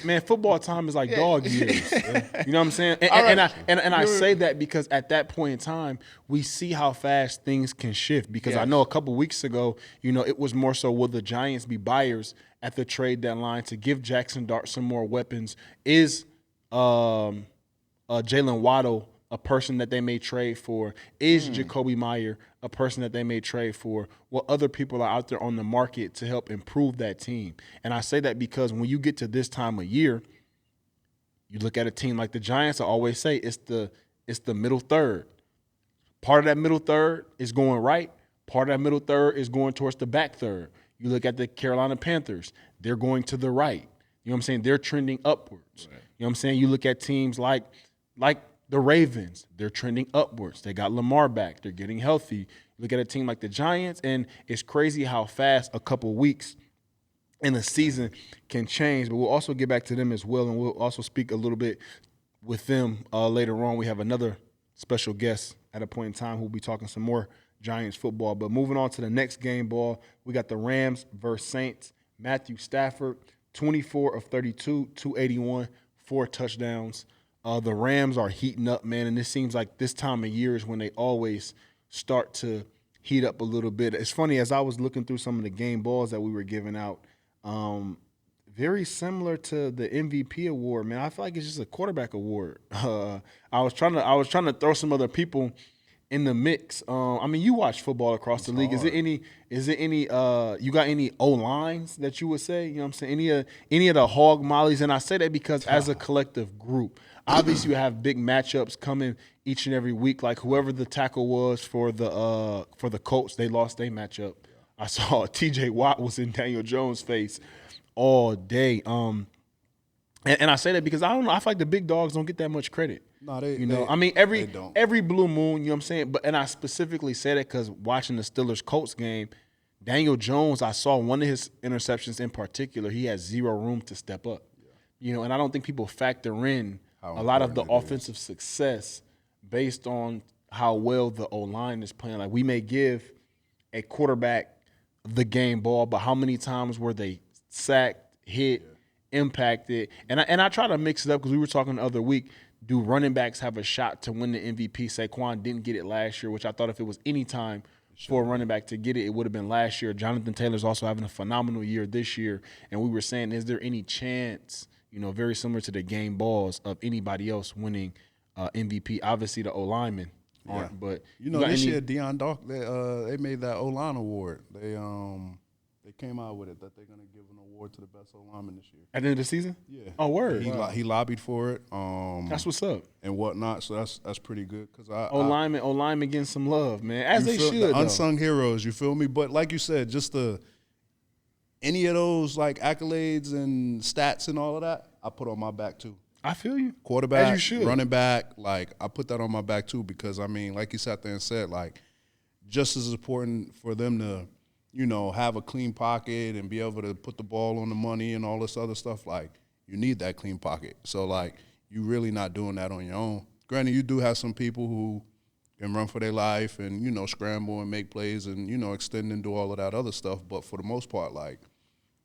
man, football time is like dog years. You know what I'm saying? And I say that because at that point in time, we see how fast things can shift. Because I know a couple weeks ago, it was more so, will the Giants be buyers at the trade deadline to give Jackson Dart some more weapons? Is Jalen Waddle a person that they may trade for? Is Jacoby Meyer a person that they may trade for? What other people are out there on the market to help improve that team? And I say that because when you get to this time of year, you look at a team like the Giants, I always say it's the middle third. Part of that middle third is going right. Part of that middle third is going towards the back third. You look at the Carolina Panthers, they're going to the right. You know what I'm saying? They're trending upwards. Right. You know what I'm saying? You look at teams like the Ravens, they're trending upwards. They got Lamar back. They're getting healthy. Look at a team like the Giants, and it's crazy how fast a couple weeks in the season can change. But we'll also get back to them as well, and we'll also speak a little bit with them later on. We have another special guest at a point in time who will be talking some more Giants football. But moving on to the next game ball, we got the Rams versus Saints. Matthew Stafford, 24 of 32, 281, 4 touchdowns. The Rams are heating up, man, and it seems like this time of year is when they always start to heat up a little bit. It's funny, as I was looking through some of the game balls that we were giving out, very similar to the MVP award, man. I feel like it's just a quarterback award. I was trying to throw some other people in the mix. You watch football across the league. Is it any you got any O-lines that you would say? You know what I'm saying? Any of the hog mollies? And I say that because as a collective group, obviously you have big matchups coming each and every week. Like whoever the tackle was for the Colts, they lost their matchup. I saw TJ Watt was in Daniel Jones' face all day. And I say that because I don't know. I feel like the big dogs don't get that much credit. No, they don't. Every blue moon, you know what I'm saying? And I specifically say that because watching the Steelers-Colts game, Daniel Jones, I saw one of his interceptions in particular, he had zero room to step up. Yeah. And I don't think people factor in a lot of the offensive success based on how well the O-line is playing. Like we may give a quarterback the game ball, but how many times were they sacked, hit, impacted? And I try to mix it up because we were talking the other week. Do running backs have a shot to win the MVP? Saquon didn't get it last year, which I thought if it was any time for a running back to get it, it would have been last year. Jonathan Taylor's also having a phenomenal year this year. And we were saying, is there any chance, very similar to the game balls, of anybody else winning MVP? Obviously, the O-linemen aren't, but this year Deion Dawk, they made that O-line award. They came out with it that they're gonna give an award to the best O-lineman this year. At the end of the season? Yeah. Oh, word. He lobbied for it. That's what's up. And whatnot. So that's pretty good. Cause O-lineman getting some love, man, as they should. The unsung heroes, you feel me? But like you said, just any of those like accolades and stats and all of that, I put on my back too. I feel you. Quarterback, as you should. Running back, like I put that on my back too because like you sat there and said, like just as important for them to have a clean pocket and be able to put the ball on the money and all this other stuff. Like, you need that clean pocket. So, like, you really not doing that on your own. granted, you do have some people who can run for their life and, you know, scramble and make plays and, you know, extend and do all of that other stuff. But for the most part, like,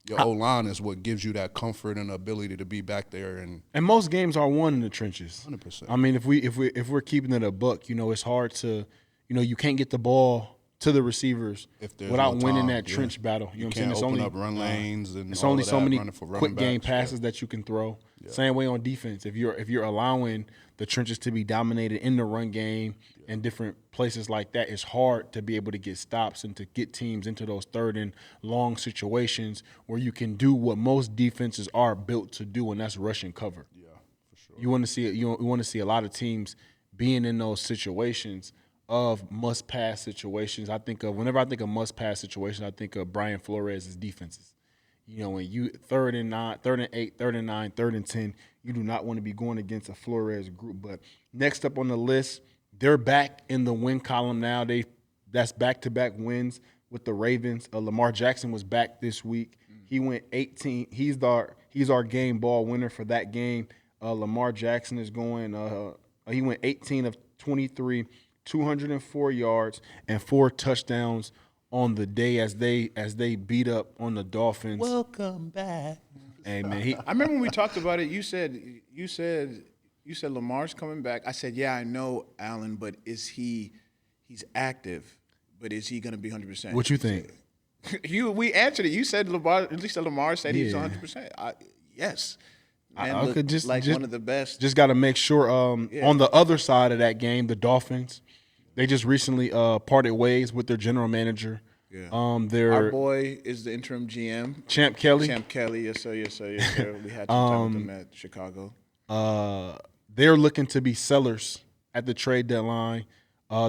your O-line is what gives you that comfort and ability to be back there. And most games are won in the trenches. 100%. I mean, if we're keeping it a buck, you know, it's hard to, you know, you can't get the ball to the receivers without winning that trench battle. You know what I'm saying? It's only up run lanes and it's all only of so that, many running for running quick game backs. passes that you can throw. Same way on defense. If you're allowing the trenches to be dominated in the run game and different places like that, it's hard to be able to get stops and to get teams into those third and long situations where you can do what most defenses are built to do, and that's rush and cover. Yeah, for sure. You want to see you want to see a lot of teams being in those situations of must-pass situations. Whenever I think of must-pass situations, I think of Brian Flores' defenses. You know, when you 3rd and 9, 3rd and 8, 3rd and 9, 3rd and 10, you do not want to be going against a Flores group. But next up on the list, they're back in the win column now. That's back-to-back wins with the Ravens. Lamar Jackson was back this week. He went 18. He's our game ball winner for that game. Lamar Jackson is going. He went 18 of 23. 204 yards and 4 touchdowns on the day as they beat up on the Dolphins. Welcome back. Hey man, I remember when we talked about it. You said Lamar's coming back. I said, yeah, I know, Allen, but he's active, but is he going to be 100%? What you think? We answered it. You said Lamar said he's 100%. Yes. Man, could just one of the best. Just got to make sure. On the other side of that game, the Dolphins, they just recently parted ways with their general manager. Yeah. Our boy is the interim GM, Champ Kelly. Yes sir. We had some time with him at Chicago. They're looking to be sellers at the trade deadline.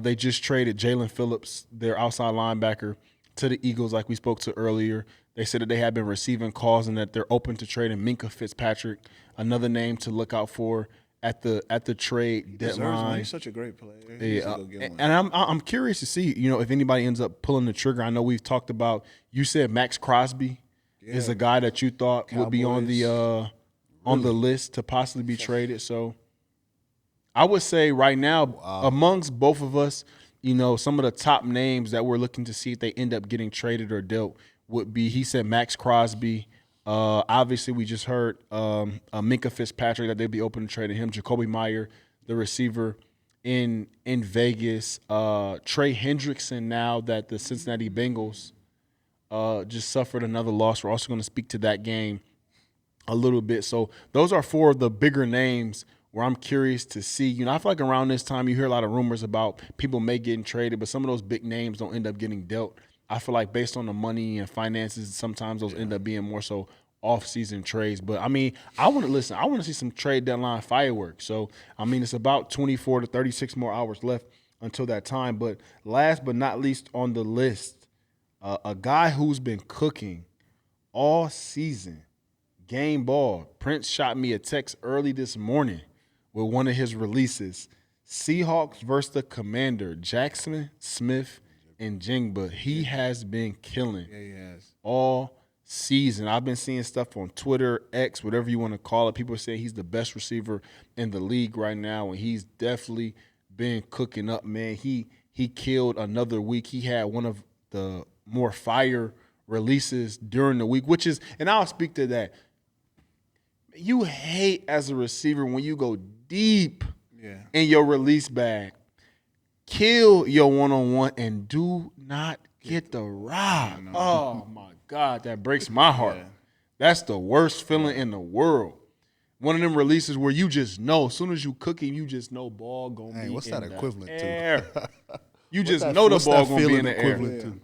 They just traded Jalen Phillips, their outside linebacker, to the Eagles, like we spoke to earlier. They said that they have been receiving calls and that they're open to trading Minkah Fitzpatrick, another name to look out for at the trade deadline. He's such a great player. Yeah, and I'm curious to see, you know, if anybody ends up pulling the trigger. I know we've talked about. You said Max Crosby is a guy that you thought would be on the list to possibly be traded. So I would say right now, amongst both of us, you know, some of the top names that we're looking to see if they end up getting traded or dealt would be. He said Max Crosby. Obviously, we just heard Minkah Fitzpatrick that they'd be open to trading him. Jacoby Meyer, the receiver in Vegas. Trey Hendrickson, now that the Cincinnati Bengals just suffered another loss. We're also going to speak to that game a little bit. So those are 4 of the bigger names where I'm curious to see. You know, I feel like around this time you hear a lot of rumors about people may getting traded, but some of those big names don't end up getting dealt. I feel like based on the money and finances, sometimes those end up being more so off-season trades. But, I mean, I want to see some trade deadline fireworks. So, I mean, it's about 24 to 36 more hours left until that time. But last but not least on the list, a guy who's been cooking all season, game ball. Prince shot me a text early this morning with one of his releases. Seahawks versus the Commander, Jackson Smith and Jingba. He has been killing all season. I've been seeing stuff on Twitter, X, whatever you want to call it. People are saying he's the best receiver in the league right now, and he's definitely been cooking up, man. He killed another week. He had one of the more fire releases during the week, which is, and I'll speak to that. You hate as a receiver when you go deep in your release bag. Kill your one-on-one and do not get the rob. Oh, my God, that breaks my heart. Yeah. That's the worst feeling in the world. One of them releases where you just know, as soon as you cook him, you just know ball going to be what's in that the equivalent air. to? You just know the ball going to be in the air. To?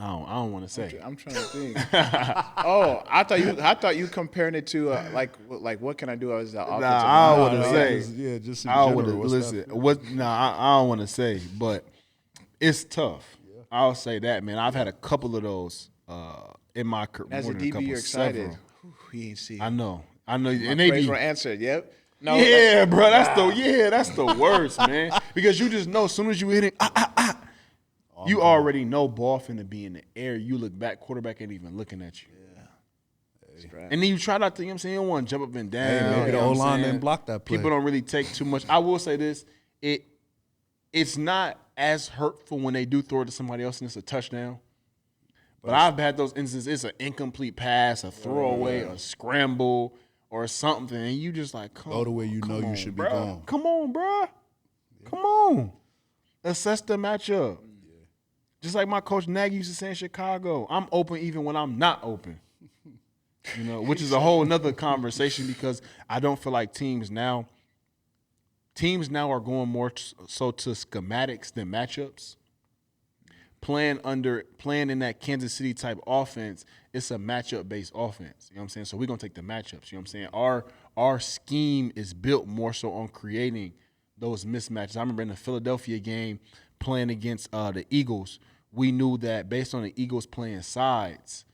I don't want to say. I'm trying to think. Oh, I thought you comparing it to like what can I do as the offensive? I don't want to say. Yeah, just in I general. would listen. I don't want to say, but it's tough. Yeah. I'll say that, man. I've had a couple of those in my career. As a DB, you're excited. He ain't see. I know. And they be answered. Yep. No, yeah, bro. That's the worst, man. Because you just know as soon as you hit it, you already know ball finna be in the air. You look back, quarterback ain't even looking at you. And then you try not to, you know what I'm saying, you don't want to jump up and down. Hey, maybe you the know what I'm O-line saying? didn't block that play. People don't really take too much. I will say this. It's not as hurtful when they do throw it to somebody else and it's a touchdown. But I've had those instances. It's an incomplete pass, a throwaway, a scramble, or something, and you just like, Go to where you know you should be going. Come on, bro. Come on. Assess the matchup. Yeah. Just like my coach Nagy used to say in Chicago, I'm open even when I'm not open. You know, which is a whole nother conversation because I don't feel like teams now are going more so to schematics than matchups. Playing in that Kansas City type offense, it's a matchup based offense. You know what I'm saying? So we're gonna take the matchups. You know what I'm saying? Our scheme is built more so on creating those mismatches. I remember in the Philadelphia game playing against the Eagles, we knew that based on the Eagles playing sides,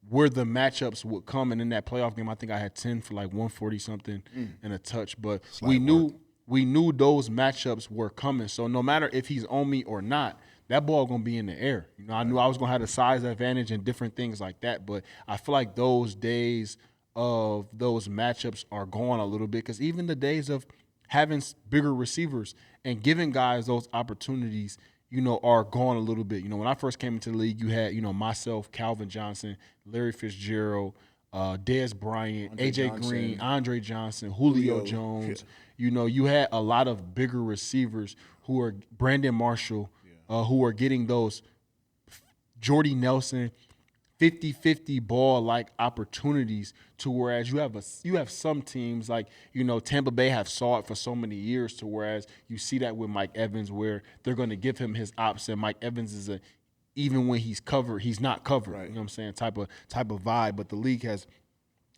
where the matchups would come. And in that playoff game, I think I had 10 for like 140 something and a touch. But we knew those matchups were coming. So no matter if he's on me or not, that ball gonna be in the air. You know, I knew I was gonna have the size advantage and different things like that. But I feel like those days of those matchups are gone a little bit because even the days of having bigger receivers and giving guys those opportunities, you know, are gone a little bit. You know, when I first came into the league, you had, you know, myself, Calvin Johnson, Larry Fitzgerald, Dez Bryant, AJ Green, Andre Johnson, Julio Jones. Yeah. You know, you had a lot of bigger receivers who are Brandon Marshall, who are getting those Jordy Nelson 50-50 ball-like opportunities to whereas you have some teams like, you know, Tampa Bay have saw it for so many years to whereas you see that with Mike Evans where they're going to give him his ops and Mike Evans is even when he's covered, he's not covered. Right. You know what I'm saying? Type of vibe, but the league has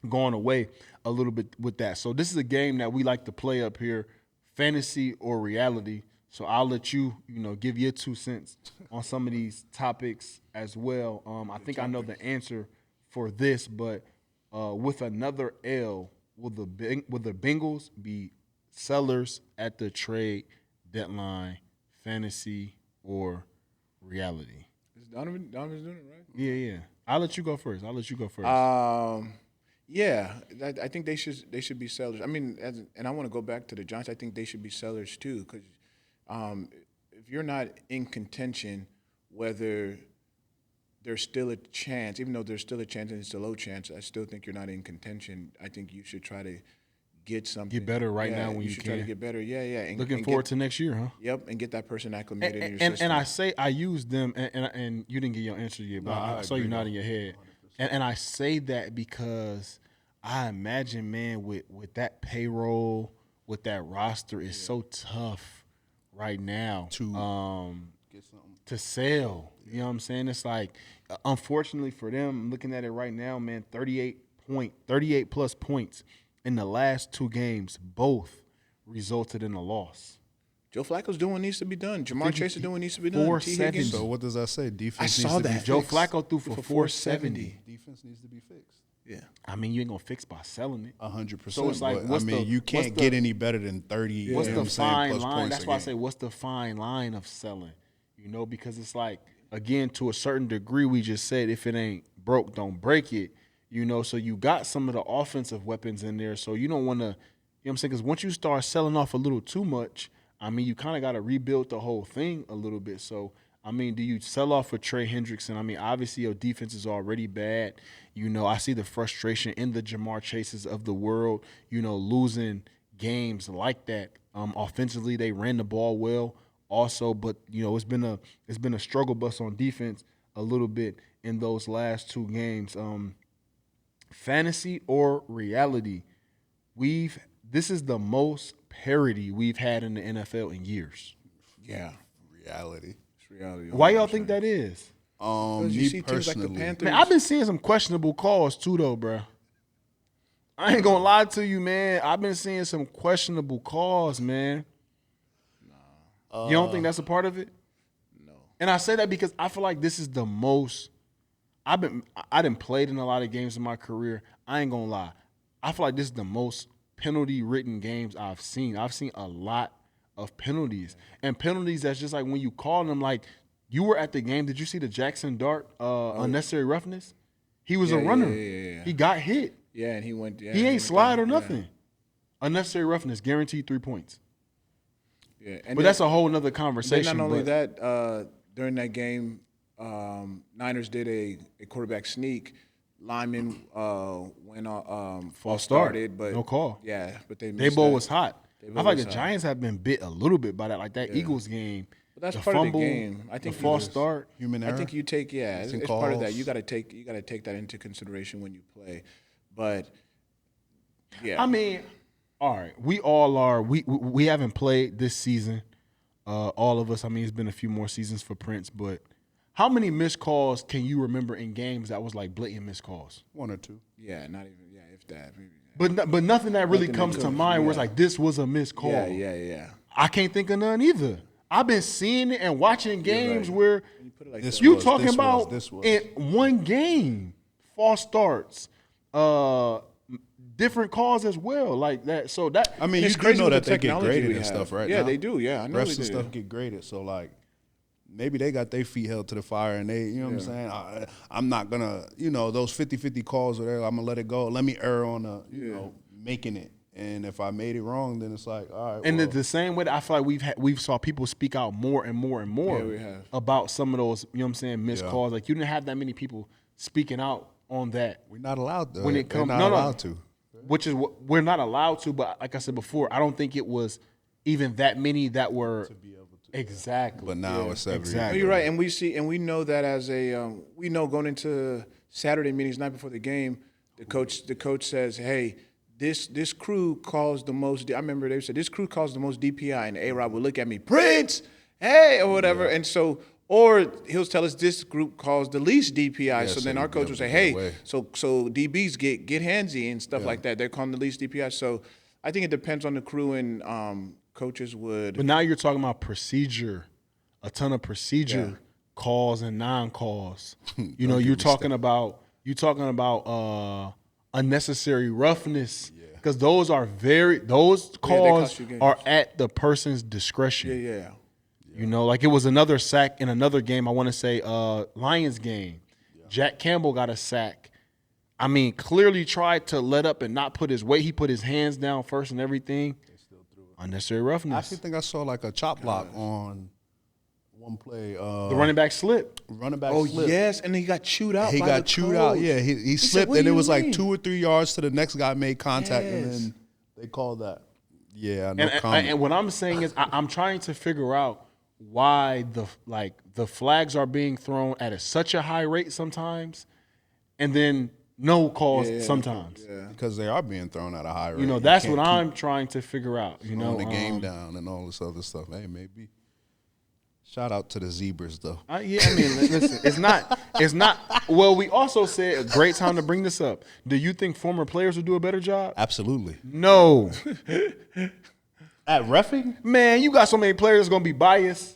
gone away a little bit with that. So this is a game that we like to play up here, fantasy or reality. So I'll let you, you know, give your 2 cents on some of these topics as well. I think I know the answer for this, but with another L, will the Bengals be sellers at the trade deadline, fantasy or reality? Is Donovan's doing it, right? Yeah. I'll let you go first. Yeah, I think they should be sellers. I mean, and I want to go back to the Giants. I think they should be sellers too, because if you're not in contention, whether there's still a chance, even though there's still a chance and it's a low chance, I still think you're not in contention. I think you should try to get something. Get better now when you should can. Try to get better. Yeah. And, Looking forward to next year, huh? Yep, and get that person acclimated in your system. And I use them, and you didn't get your answer yet, but I saw you nodding your head. And I say that because I imagine, man, with that payroll, with that roster, it's so tough right now to get something to sell. You know what I'm saying? It's like, unfortunately for them, looking at it right now, man, 38 plus points in the last 2 games, both resulted in a loss. Joe Flacco's doing what needs to be done. Jamar Chase is doing what needs to be done. 470. So what does that say? Defense I saw needs to that. be Joe fixed. Flacco threw for 470. Defense needs to be fixed. Yeah. I mean, you ain't gonna fix by selling it. 100%. So it's like, you can't get any better than 30. What's the fine plus line? points That's a why I game. say, what's the fine line of selling? You know, because it's like, again, to a certain degree, we just said if it ain't broke, don't break it. You know, so you got some of the offensive weapons in there, so you don't want to. You know what I'm saying? Because once you start selling off a little too much, I mean, you kind of got to rebuild the whole thing a little bit. So, I mean, do you sell off for Trey Hendrickson? I mean, obviously your defense is already bad. You know, I see the frustration in the Jamar Chases of the world, you know, losing games like that. Offensively, they ran the ball well also, but, you know, it's been a struggle bus on defense a little bit in those last 2 games. Fantasy or reality, this is the most parity we've had in the NFL in years. Yeah. Reality. It's reality. Why y'all think that is? You Me see teams like the personally, Panthers. Man, I've been seeing some questionable calls too, though, bro. I ain't gonna lie to you, man. I've been seeing some questionable calls, man. You don't think that's a part of it? No. And I say that because I feel like this is the most. I done played in a lot of games in my career. I ain't gonna lie. I feel like this is the most penalty-ridden games I've seen. I've seen a lot of penalties. And penalties that's just like when you call them, like, you were at the game. Did you see the Jackson Dart unnecessary roughness? He was a runner. Yeah. He got hit. Yeah, and he went. Yeah, He ain't went slide down. or nothing. Unnecessary roughness, guaranteed 3 points. Yeah, and But that's a whole nother conversation. Then not only but that, during that game, Niners did a quarterback sneak. Lineman went false started, but no call. Yeah, but they They missed ball that. was hot. I feel like the Giants have been bit a little bit by that. Like that Eagles game. But that's the part fumble, of the game. I think the false start. Human error. I think you take it's part of that. You got to take that into consideration when you play. But yeah, I mean, all right, we all are. We haven't played this season. All of us. I mean, it's been a few more seasons for Prince, but how many missed calls can you remember in games that was like blatant missed calls? 1 or 2. yeah, not even if that. Maybe, But nothing that really Nothing that comes to comes- mind where it's yeah. like this was a missed call. Yeah. I can't think of none either. I've been seeing it and watching games right. where You put it like This that. you was, talking this about was, this was. in one game, false starts, different calls as well, like that. So that I mean, It's you do crazy know with that the they get technology graded we and have. stuff, right? Yeah, now? they do. Yeah, I know refs they and do. stuff get graded. So like, maybe they got their feet held to the fire, and they, you know what I'm saying. I'm not gonna, those 50-50 calls or I'm gonna let it go. Let me err on making it. And if I made it wrong, then it's like, all right. and well, the same way that I feel like we've saw people speak out more and more and more Yeah, we have. about some of those, you know what I'm saying, missed Yeah. calls. Like you didn't have that many people speaking out on that. we're not allowed to. When it comes, not allowed to. which is what we're not allowed to. But like I said before, I don't think it was even that many that were exactly. But now it's every. exactly. No, you're right, and we know that as we know going into Saturday meetings night before the game, the coach says, hey. This crew calls the most. I remember they said this crew calls the most DPI, and A-Rod would look at me, Prince, hey, or whatever, and so, or he'll tell us this group calls the least DPI. So so then you our be coach able will to say, get hey, away. so DBs get handsy and stuff like that. They're calling the least DPI. So I think it depends on the crew, and coaches would. But now you're talking about procedure, a ton of procedure calls and non-calls. You know, you're talking about unnecessary roughness because those calls cost you games. are at the person's discretion. Yeah. You know, like it was another sack in another game. I want to say Lions game. Jack Campbell got a sack. I mean, clearly tried to let up and not put his weight. He put his hands down first and everything. Unnecessary I roughness. actually think I saw like a chop block on one play. The running back slipped. Running back Oh slipped. yes, and he got chewed out. He by got the chewed out. coach. Yeah, he said, slipped, "What and do it you was like mean?" 2 or 3 yards to the next guy made contact, and Yes. then they called that. Yeah, no And, comment. and what I'm saying is, I'm trying to figure out why the flags are being thrown at such a high rate sometimes, and then no calls sometimes. Because they are being thrown at a high rate. You know, You that's can't what keep I'm trying to figure out. You know, slowing the game down and all this other stuff. Hey, maybe. Shout out to the zebras, though. I mean, listen, it's not. Well, we also said a great time to bring this up. Do you think former players would do a better job? Absolutely. No, At reffing? man, you got so many players that's gonna be biased.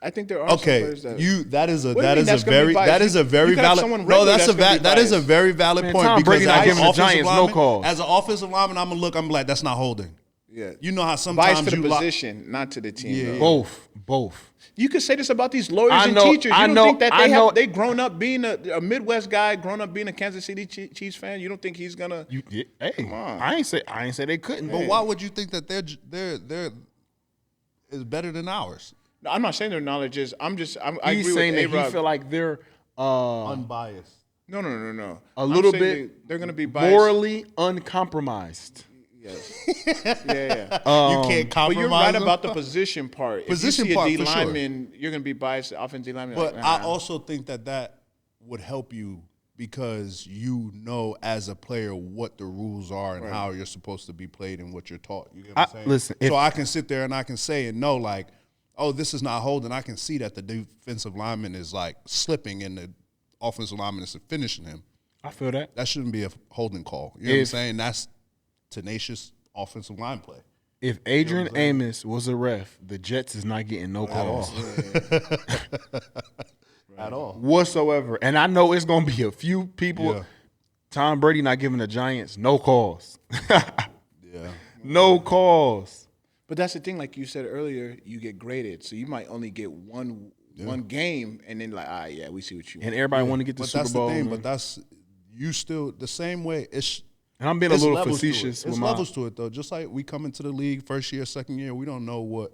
I think there are some Okay, players that that is a What do you mean that's gonna be very biased? that is a You very could have valid. someone No, regular that's that's gonna be that is a biased. very valid Man, point Tom because Brady not as giving an the Giants offensive no lineman, calls. as an offensive lineman, I'm gonna look. I'm like, that's not holding. Yeah. You know how sometimes biased to the you lock- position, not to the team. Yeah. though. Both. You could say this about these lawyers I and know- teachers. You I don't know- think that I know- they grown up being a Midwest guy, grown up being a Kansas City Chiefs fan. You don't think he's gonna? Hey, on. I ain't say they couldn't. But why would you think that they're is better than ours? No, I'm not saying their knowledge is. I He's agree saying with that he A-Rod. feel like they're Unbiased. No. a little I'm saying bit they're going to be biased. morally uncompromised. Yes. Yeah. You can't But compromise. you're right them. about the position part. Position if you see part, a D for sure. lineman, you're going to be biased. Offensive lineman. But like, I nah. also think that would help you because you know as a player what the rules are and how you're supposed to be played and what you're taught. You get what I'm saying? Listen, so I can sit there and I can say and know like, oh, this is not holding. I can see that the defensive lineman is like slipping and the offensive lineman is finishing him. I feel that. That shouldn't be a holding call. You know what I'm saying? That's tenacious offensive line play. If Adrian Amos was a ref, the Jets is not getting no calls At all. whatsoever. And I know it's going to be a few people. Yeah. Tom Brady not giving the Giants no calls. Yeah. No calls. But that's the thing. Like you said earlier, you get graded, so you might only get one game, and then like, all right, yeah, we see what you want. And everybody want to get the But Super that's Bowl. the thing. man. But that's you still the same way. And I'm being a It's little levels to it. facetious. It's with my, levels to it though. Just like we come into the league first year, second year, we don't know what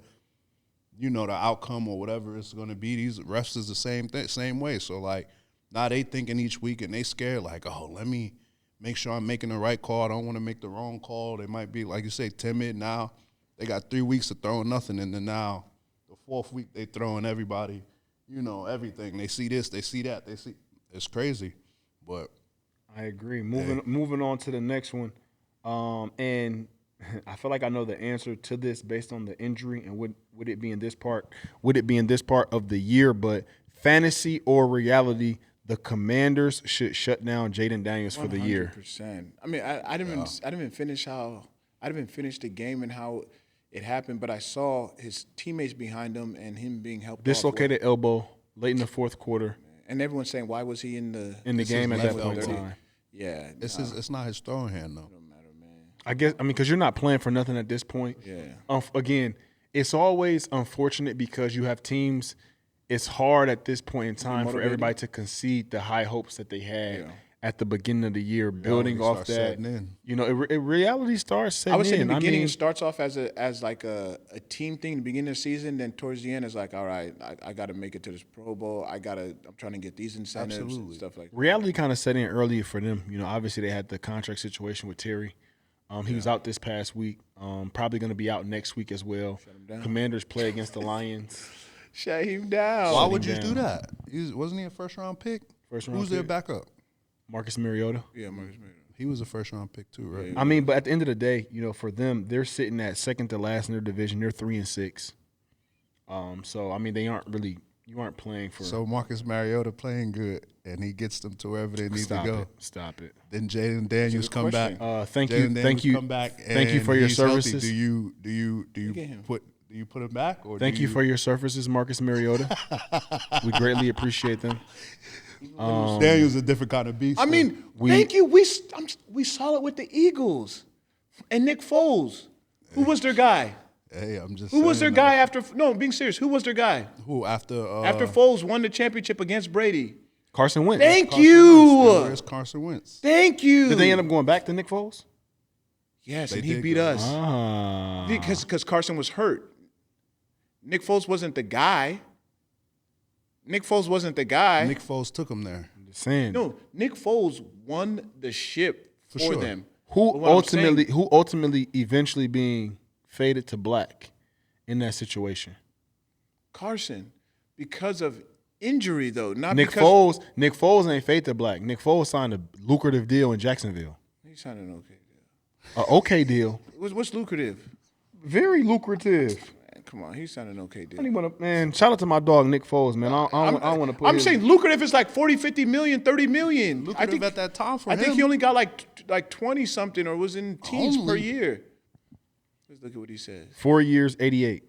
the outcome or whatever it's going to be. These refs is the same thing, same way. So like now they thinking each week and they scared like, oh, let me make sure I'm making the right call. I don't want to make the wrong call. They might be like you say timid. Now they got 3 weeks of throwing nothing, and then now the 4th week they throwing everybody, everything. They see this, they see that, they see. It's crazy, but. I agree. Moving on to the next one, and I feel like I know the answer to this based on the injury and would it be in this part? Would it be in this part of the year? But fantasy or reality, the Commanders should shut down Jaden Daniels for the year. 100%. I mean, I didn't even finish the game and how it happened, but I saw his teammates behind him and him being helped. Dislocated elbow late in the 4th quarter. And everyone's saying, why was he in the game at that point in 30? time? Yeah, It's not his throwing hand though. don't matter, man. I guess because you're not playing for nothing at this point. Yeah. Again, it's always unfortunate because you have teams. It's hard at this point in time for everybody to concede the high hopes that they had at the beginning of the year, building off that. Reality starts setting in. I would say in the beginning it starts off as like a team thing, the beginning of the season. Then towards the end, it's like, all right, I got to make it to this Pro Bowl. I'm trying to get these incentives and stuff like that. Reality kind of set in earlier for them. Obviously they had the contract situation with Terry. He was out this past week. Probably going to be out next week as well. Commanders play against the Lions. Shut him down. Why would you do that? Wasn't he a first-round pick? Who's their backup? Marcus Mariota. Yeah, Marcus Mariota. He was a first-round pick too, right? Yeah. I mean, but at the end of the day, for them, they're sitting at second to last in their division. They're 3-6. So I mean, you aren't playing for. So Marcus Mariota playing good, and he gets them to wherever they need to go. Stop it. Then Jaden Daniels come back. Thank you. Come back. Thank you for your he's healthy. services. Do you put him back? Or Thank you for your services, Marcus Mariota. We greatly appreciate them. Daniel's a different kind of beast. I mean, thank you. We saw it with the Eagles and Nick Foles. Who was their guy? Hey, I'm just. Who was their guy after? No, being serious. Who was their guy? Who after Foles won the championship against Brady? Carson Wentz. Thank you. Where's Carson Wentz? Thank you. Did they end up going back to Nick Foles? Yes, They and he did beat go. us because Carson was hurt. Nick Foles wasn't the guy. Nick Foles took him there. I'm just saying. No, Nick Foles won the ship for sure. them. Who ultimately eventually being faded to black in that situation? Carson, because of injury though, not Nick because Foles ain't fade to black. Nick Foles signed a lucrative deal in Jacksonville. he signed an okay deal. An okay deal. What's lucrative? Very lucrative. Man, come on, he signed an okay deal. Man, shout out to my dog Nick Foles, man. I don't want to put. I'm saying lucrative is like 40, 50 million, 30 million. Lucrative at that time for him. I think he only got like 20 something or was in teens per year. Let's look at what he says. 4 years, 88.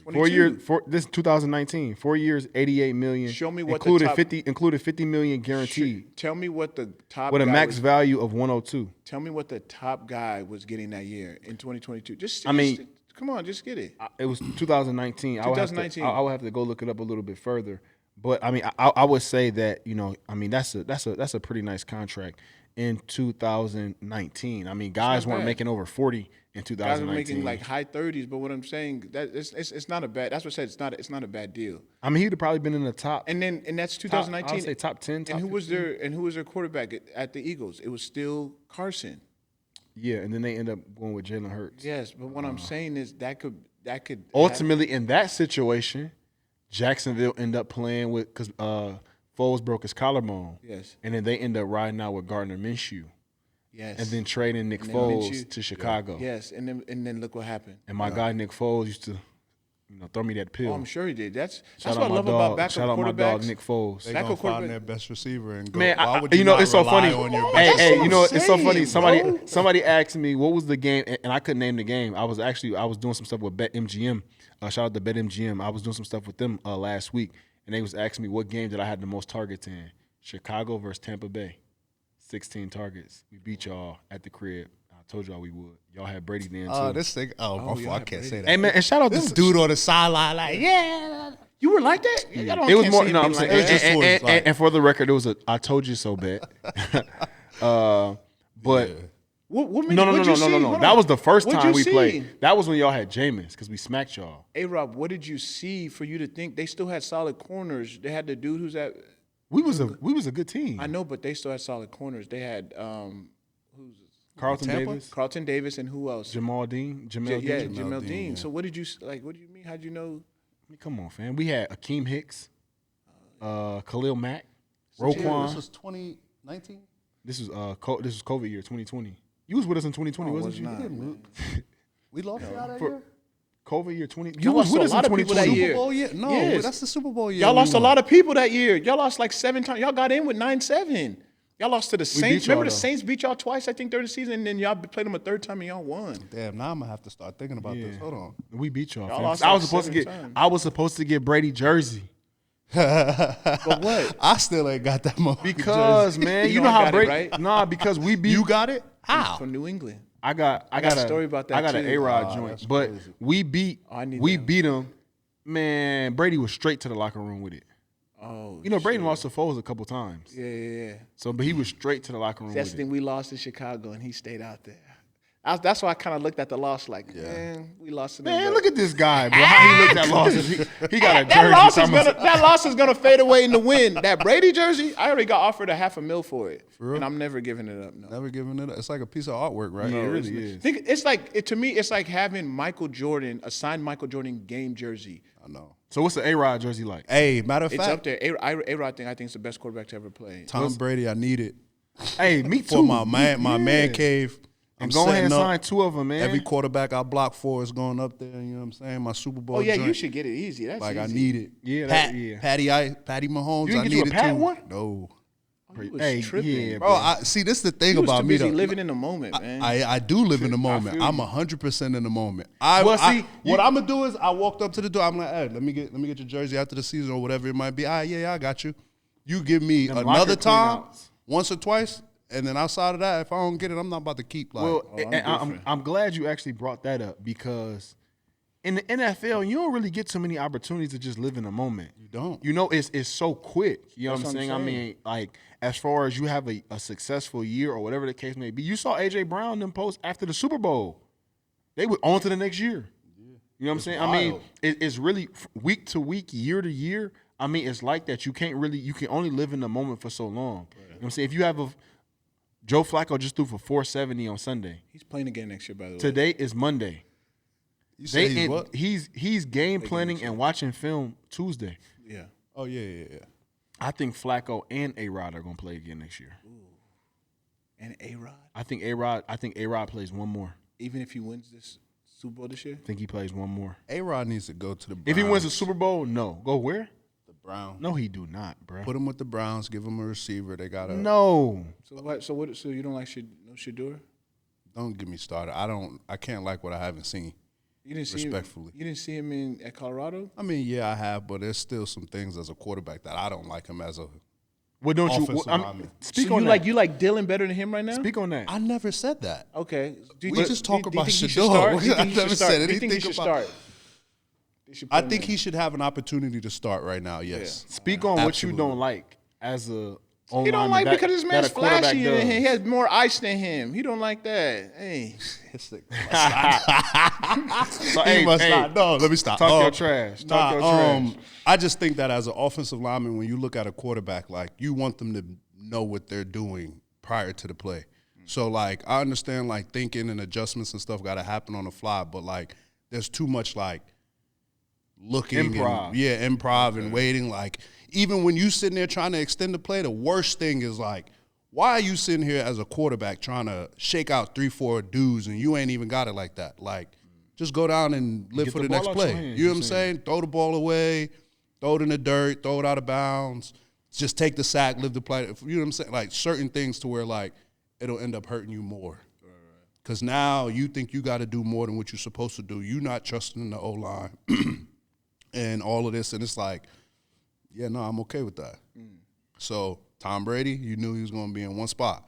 22. This is 2019. 4 years, 88 million. Show me what included the top, 50 million guaranteed Tell me what the top with a guy max was, value of 102. Tell me what the top guy was getting that year in 2022. Come on, just get it. It was 2019. 2019. I would have to go look it up a little bit further. But I mean, I would say that that's a pretty nice contract in 2019. I mean, guys weren't making over 40 in 2019. Guys were making like high 30s, but what I'm saying that it's not a bad. That's what I said. It's not a bad deal. I mean, he'd have probably been in the top. And that's 2019. I would say top 10. Top and who 15. was their quarterback at the Eagles? It was still Carson. Yeah, and then they end up going with Jalen Hurts. Yes, but what I'm saying is that could ultimately in that situation, Jacksonville end up playing with because Foles broke his collarbone. Yes, and then they end up riding out with Gardner Minshew. Yes, and then trading Nick Foles to Chicago. Yes, and then look what happened. And my guy Nick Foles used to, throw me that pill. Oh, I'm sure he did. That's what I out my love dog. about backup Shout out quarterbacks. my dog Nick Foles. They Backup gonna find quarterback. their best receiver and go. Man, why would you not it's so rely funny. on your Hey, best hey, receiver? it's so funny. Bro. Somebody asked me what was the game, and I couldn't name the game. I was doing some stuff with BetMGM. Shout out to BetMGM. I was doing some stuff with them last week, and they was asking me what game did I have the most targets in. Chicago versus Tampa Bay, 16 targets. We beat y'all at the crib. I told y'all we would. Y'all had Brady then too. This thing. I can't say that. Hey man, and shout out This to dude on the sideline, like, yeah. You were like that? Y'all don't It was can't more. see him No, I'm being saying, like it's just that. towards, like- and for the record, it was a "I told you so" bet. But What no. Hold That on. was the first What'd time you we see? played. That was when y'all had Jameis because we smacked y'all. A-Rob, what did you see for you to think they still had solid corners? They had the dude who's at. We was a good team. I know, but they still had solid corners. They had Carlton Tampa? Davis, Carlton Davis and who else? Jamel Dean. Jamel Dean, Dean. yeah. So what did you like? What do you mean? How'd you know? I mean, come on, fam. We had Akeem Hicks, Khalil Mack, This Roquan. was 2019. This was COVID year 2020. You was with us in 2020, wasn't was you? not. We lost y'all that For- year? COVID year 20. Y'all You was lost with a us in lot of people that 2020. year. Super Bowl year? No, Yes. that's the Super Bowl year. Y'all we lost a won. lot of people that year. Y'all lost like 7 times. Y'all got in with 9-7. Y'all lost to the Saints. y'all, Remember the though. Saints beat y'all twice, I think, during the season, and then y'all played them a third time and y'all won. Damn, now I'm gonna have to start thinking about this. Hold on. We beat y'all. Y'all fam. lost I like was supposed to 7 get. times. I was supposed to get Brady jersey But what? I still ain't got that moment. because man, You you know know I how got it, Brady. right? Nah, because we beat. You got it? How? From New England. I got got a story about that, I got an too. A-Rod Ah, joint, that's but crazy. we beat. I need we that. beat him. Man, Brady was straight to the locker room with it. Oh, You know, Brady lost to Foles a couple times. yeah. So, but he was straight to the locker room That's the with it. thing. We lost in Chicago, and he stayed out there. That's why I kind of looked at the loss like, man, we lost. Man, look at this guy, bro. How he looked at losses. He got a jersey. That loss is gonna fade away in the wind. That Brady jersey, I already got offered $500,000 for it, real? and I'm never giving it up. No, Never giving it up. It's like a piece of artwork, right? Yeah, it really is. think it's like to me, it's like having Michael Jordan, a signed Michael Jordan game jersey. I know. So, what's the A-Rod jersey like? Hey, matter of It's fact, up there. A-Rod thing, I think, is the best quarterback to ever play. Tom Brady, I need it Hey, me too. for my man cave. And go ahead and setting up. sign 2 of them, man. Every quarterback I block for is going up there. You know what I'm saying? My Super Bowl. Oh yeah, you joint. should get it easy. That's Like easy. I need it. Yeah, Patty Mahomes. You didn't I get you a need it Pat too. one? No, You was Hey, tripping, yeah, bro. I see. This is the thing You was about too me. busy Though. living in the moment, man. I do live in the moment. feel I'm you. 100% in the moment. Well, see, What I'm gonna do is I walked up to the door. I'm like, hey, let me get your jersey after the season or whatever it might be. Yeah, I got you. You give me Them another locker time, cleanouts. once or twice, and then outside of that, if I don't get it, I'm not about to keep like. Well, I'm and I'm different. glad you actually brought that up because in the NFL, you don't really get so many opportunities to just live in the moment. You don't. You know, it's so quick. You know That's what I'm what I'm saying? I saying. mean, like as far as you have a successful year or whatever the case may be, you saw AJ Brown them post after the Super Bowl. They were on to the next year. You know what I'm saying? I mean, wild. it's really week to week, year to year. I mean, it's like that. You can only live in the moment for so long. You know what I'm saying? If you have Joe Flacco just threw for 470 on Sunday. He's playing again next year, by the way. Today is Monday. You say he's what? He's game planning and watching film Tuesday. Yeah. Oh yeah. I think Flacco and A-Rod are gonna play again next year. And A-Rod, I think A-Rod plays one more. even if he wins this Super Bowl this year, I think he plays one more. A-Rod needs to go to the Browns. If he wins the Super Bowl, no. Go where? the Browns. No, he do not, bro. Put him with the Browns. Give him a receiver. They got to. No. so what? So you don't like Shador? Don't get me started. I can't like what I haven't seen. You didn't see Respectfully. Him, you didn't see him at Colorado. I mean, yeah, I have, but there's still some things as a quarterback that I don't like him as a. What don't you? Offensive lineman. Speak So on you that. you like Dylan better than him right now? Speak on that. I never said that. Okay. Do you We just talk do you about think he should Shador. start? Do you I think he should never start? said Do you think he anything should about- start? They should I put him think in. he should have an opportunity to start right now. Yes. Speak on what you Absolutely. don't like as a. He don't like because his man's flashy does. and he has more ice than him. He don't like that. Hey, So, He hey, must hey, not. No, let me stop. Talk your trash. Talk your trash. I just think that as an offensive lineman, when you look at a quarterback, like you want them to know what they're doing prior to the play. So like I understand like thinking and adjustments and stuff got to happen on the fly, but like there's too much like looking, Improv. and, improv and waiting. Like even when you sitting there trying to extend the play, the worst thing is like, why are you sitting here as a quarterback trying to shake out 3-4 dudes and you ain't even got it like that? Like, just go down and live Get for the the next ball out your play. hands, You know what you're I'm saying? Throw the ball away, throw it in the dirt, throw it out of bounds. Just take the sack, live the play. You know what I'm saying? Like certain things to where like it'll end up hurting you more. Because now you think you got to do more than what you're supposed to do. You're not trusting in the O-line and all of this. And it's like, yeah, no, I'm okay with that. So Tom Brady, you knew he was going to be in one spot.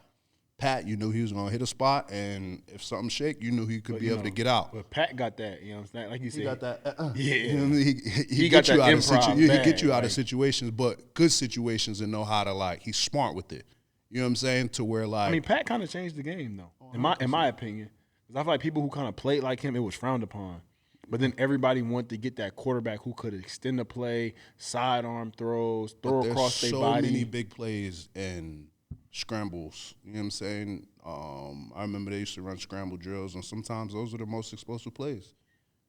Pat, you knew he was going to hit a spot, and if something shake, you knew he could be able to get out. But Pat got that, you know what I'm saying? Like you said. He got that. Yeah. You know, he got get you that out of improv he bag, get you out like- of situations, but good situations, and know how to, like, he's smart with it. You know what I'm saying? To where, like. I mean, Pat kind of changed the game, though, in my opinion. Because I feel like people who kind of played like him, it was frowned upon. But then everybody wanted to get that quarterback who could extend the play, sidearm throws, throw across their body. There's so many big plays and scrambles. You know what I'm saying? I remember they used to run scramble drills, and sometimes those are the most explosive plays.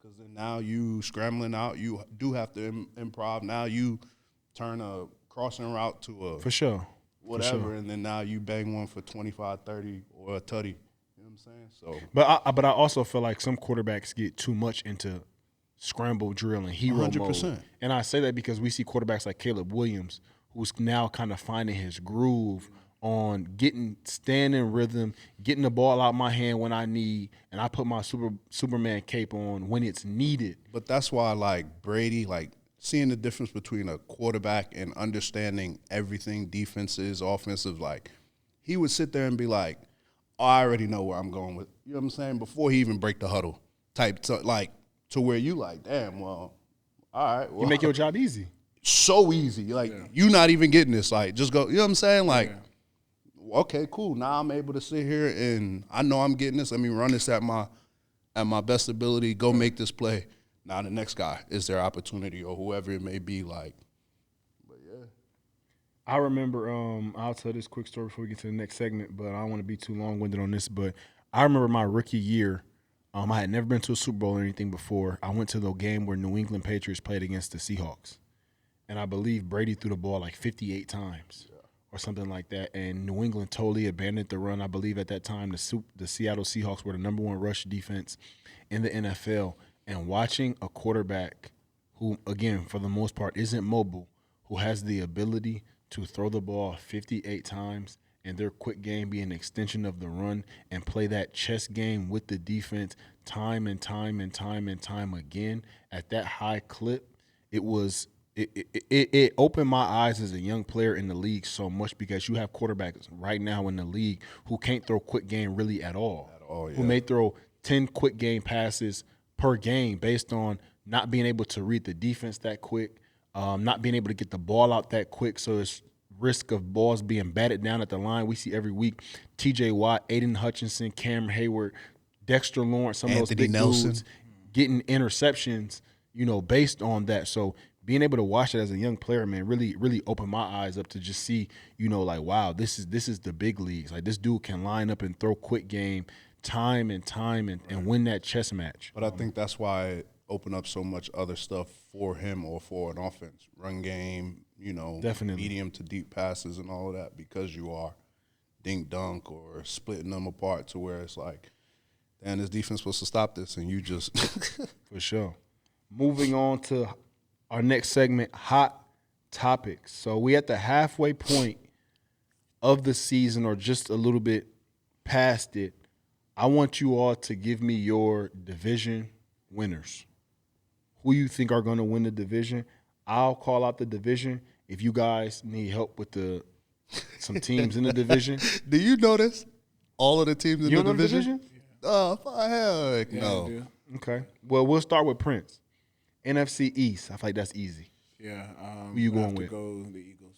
Because then now you scrambling out, you do have to improv. Now you turn a crossing route to a For sure. whatever, and then now you bang one for 25, 30, or a tutty. You know what I'm saying? So, But I also feel like some quarterbacks get too much into scramble drill and hero 100%. mode. And I say that because we see quarterbacks like Caleb Williams, who's now kind of finding his groove on staying in rhythm, getting the ball out my hand when I need, and I put my Superman cape on when it's needed. but that's why, like, Brady, like, seeing the difference between a quarterback and understanding everything, defenses, offensive, like, he would sit there and be like, oh, I already know where I'm going with, you know what I'm saying, before he even break the huddle type, to where you like, damn, well, all right. Well, You make your job easy. so easy. Like, you not even getting this. Like, just go, you know what I'm saying? Like, okay, cool. Now I'm able to sit here and I know I'm getting this. Let me run this at my best ability, go make this play. Now the next guy is their opportunity or whoever it may be, like, but yeah. I remember, I'll tell this quick story before we get to the next segment, but I don't want to be too long-winded on this. But I remember my rookie year, I had never been to a Super Bowl or anything before. I went to the game where New England Patriots played against the Seahawks. And I believe Brady threw the ball like 58 times or something like that. And New England totally abandoned the run. I believe at that time the Seattle Seahawks were the number one rush defense in the NFL. And watching a quarterback who, again, for the most part, isn't mobile, who has the ability to throw the ball 58 times and their quick game be an extension of the run and play that chess game with the defense time and time and time and time again at that high clip, it opened my eyes as a young player in the league so much because you have quarterbacks right now in the league who can't throw quick game really at all. Who may throw 10 quick game passes per game based on not being able to read the defense that quick, not being able to get the ball out that quick, so it's risk of balls being batted down at the line. We see every week T.J. Watt, Aiden Hutchinson, Cameron Hayward, Dexter Lawrence, some of those big dudes getting interceptions, based on that. So being able to watch it as a young player, man, really, really opened my eyes up to just see, like, wow, this is the big leagues. Like, this dude can line up and throw quick game time and time and win that chess match. But I think that's why it opened up so much other stuff for him or for an offense. Run game, Definitely. medium to deep passes and all of that, because you are dink dunk or splitting them apart to where it's like, damn, this defense supposed to stop this, and you just For sure. Moving on to our next segment, hot topics. So we at the halfway point of the season, or just a little bit past it. I want you all to give me your division winners. Who you think are going to win the division? I'll call out the division. If you guys need help with some teams in the division. Do you notice all of the teams in You the don't know the division? division? Oh, heck Yeah, no. I do. Okay. Well, we'll start with Prince. NFC East. I feel like that's easy. Yeah. Who you I'm gonna going have to with? go the Eagles.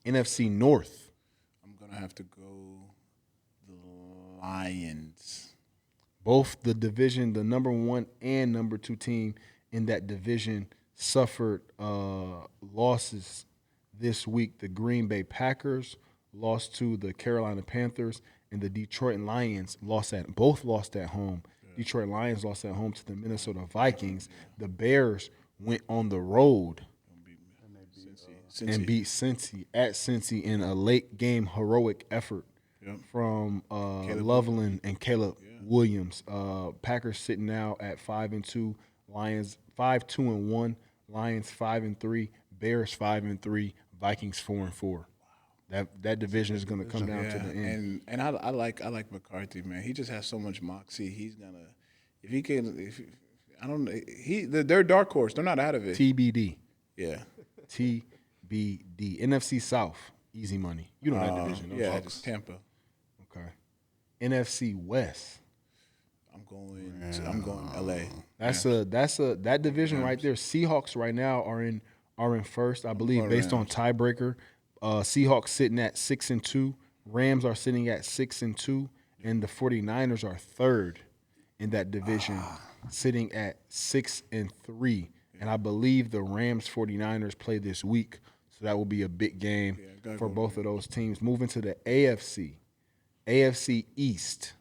NFC North. I'm gonna have to go the Lions. Both the division, the number 1 and number 2 team in that division suffered losses this week. The Green Bay Packers lost to the Carolina Panthers, and the Detroit Lions both lost at home. Detroit Lions lost at home to the Minnesota Vikings. The Bears went on the road and beat Cincy at Cincy in a late game heroic effort from Loveland and Caleb Williams. Packers sitting now at 5-2, Lions 5-2-1, Lions 5-3, Bears 5-3, Vikings 4-4. That division is going to come down to the end. And I like McCarthy, man. He just has so much moxie. He's gonna, they're dark horse. They're not out of it. TBD. Yeah. TBD. NFC South, easy money. You know that division. Yeah, it's Tampa. Okay. NFC West. I'm going LA. That division right there. Seahawks right now are in first, I believe, based on tiebreaker. Seahawks sitting at 6-2. Rams are sitting at 6-2, and the 49ers are third in that division, sitting at 6-3. And I believe the Rams 49ers play this week, so that will be a big game for both of those teams. Moving to the AFC East.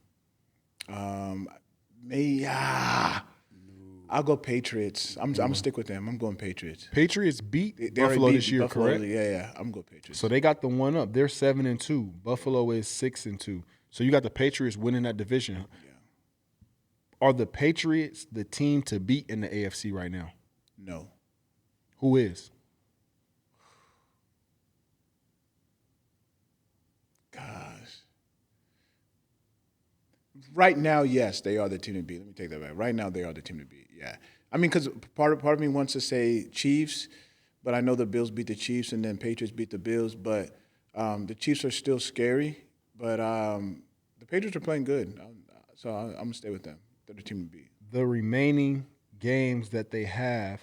I'll go Patriots. I'm gonna stick with them. I'm going Patriots. Patriots beat They already Buffalo beat this year, Buffalo. correct? Yeah. I'm going Patriots. So they got the one up. They're 7-2. Buffalo is 6-2. So you got the Patriots winning that division. Yeah. Are the Patriots the team to beat in the AFC right now? No. Who is? Gosh. Right now, yes, they are the team to beat. Let me take that back. Right now, they are the team to beat. Yeah. I mean, because part of me wants to say Chiefs, but I know the Bills beat the Chiefs and then Patriots beat the Bills. But the Chiefs are still scary. But the Patriots are playing good. So I'm going to stay with them. They're the team to beat. The remaining games that they have,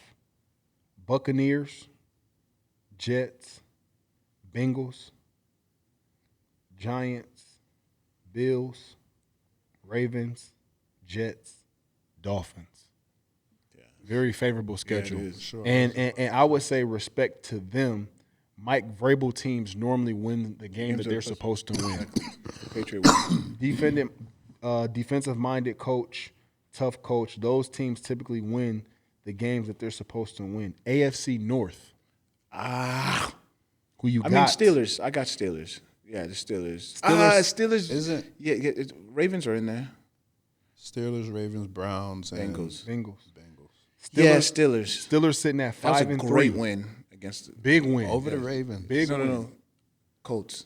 Buccaneers, Jets, Bengals, Giants, Bills, Ravens, Jets, Dolphins. Yeah. Very favorable schedule. it is. Sure. And I would say respect to them. Mike Vrabel teams normally win the game that they're supposed to win. The Patriot win. Defensive-minded coach, tough coach. Those teams typically win the games that they're supposed to win. AFC North. Who you got? I mean, Steelers. I got Steelers. Yeah, the Steelers. Steelers. Isn't Ravens are in there. Steelers, Ravens, Browns, and Bengals. Steelers. Steelers. Steelers sitting at That was a 5-3. great win against the Big win. over the Ravens. Big win. No. Colts.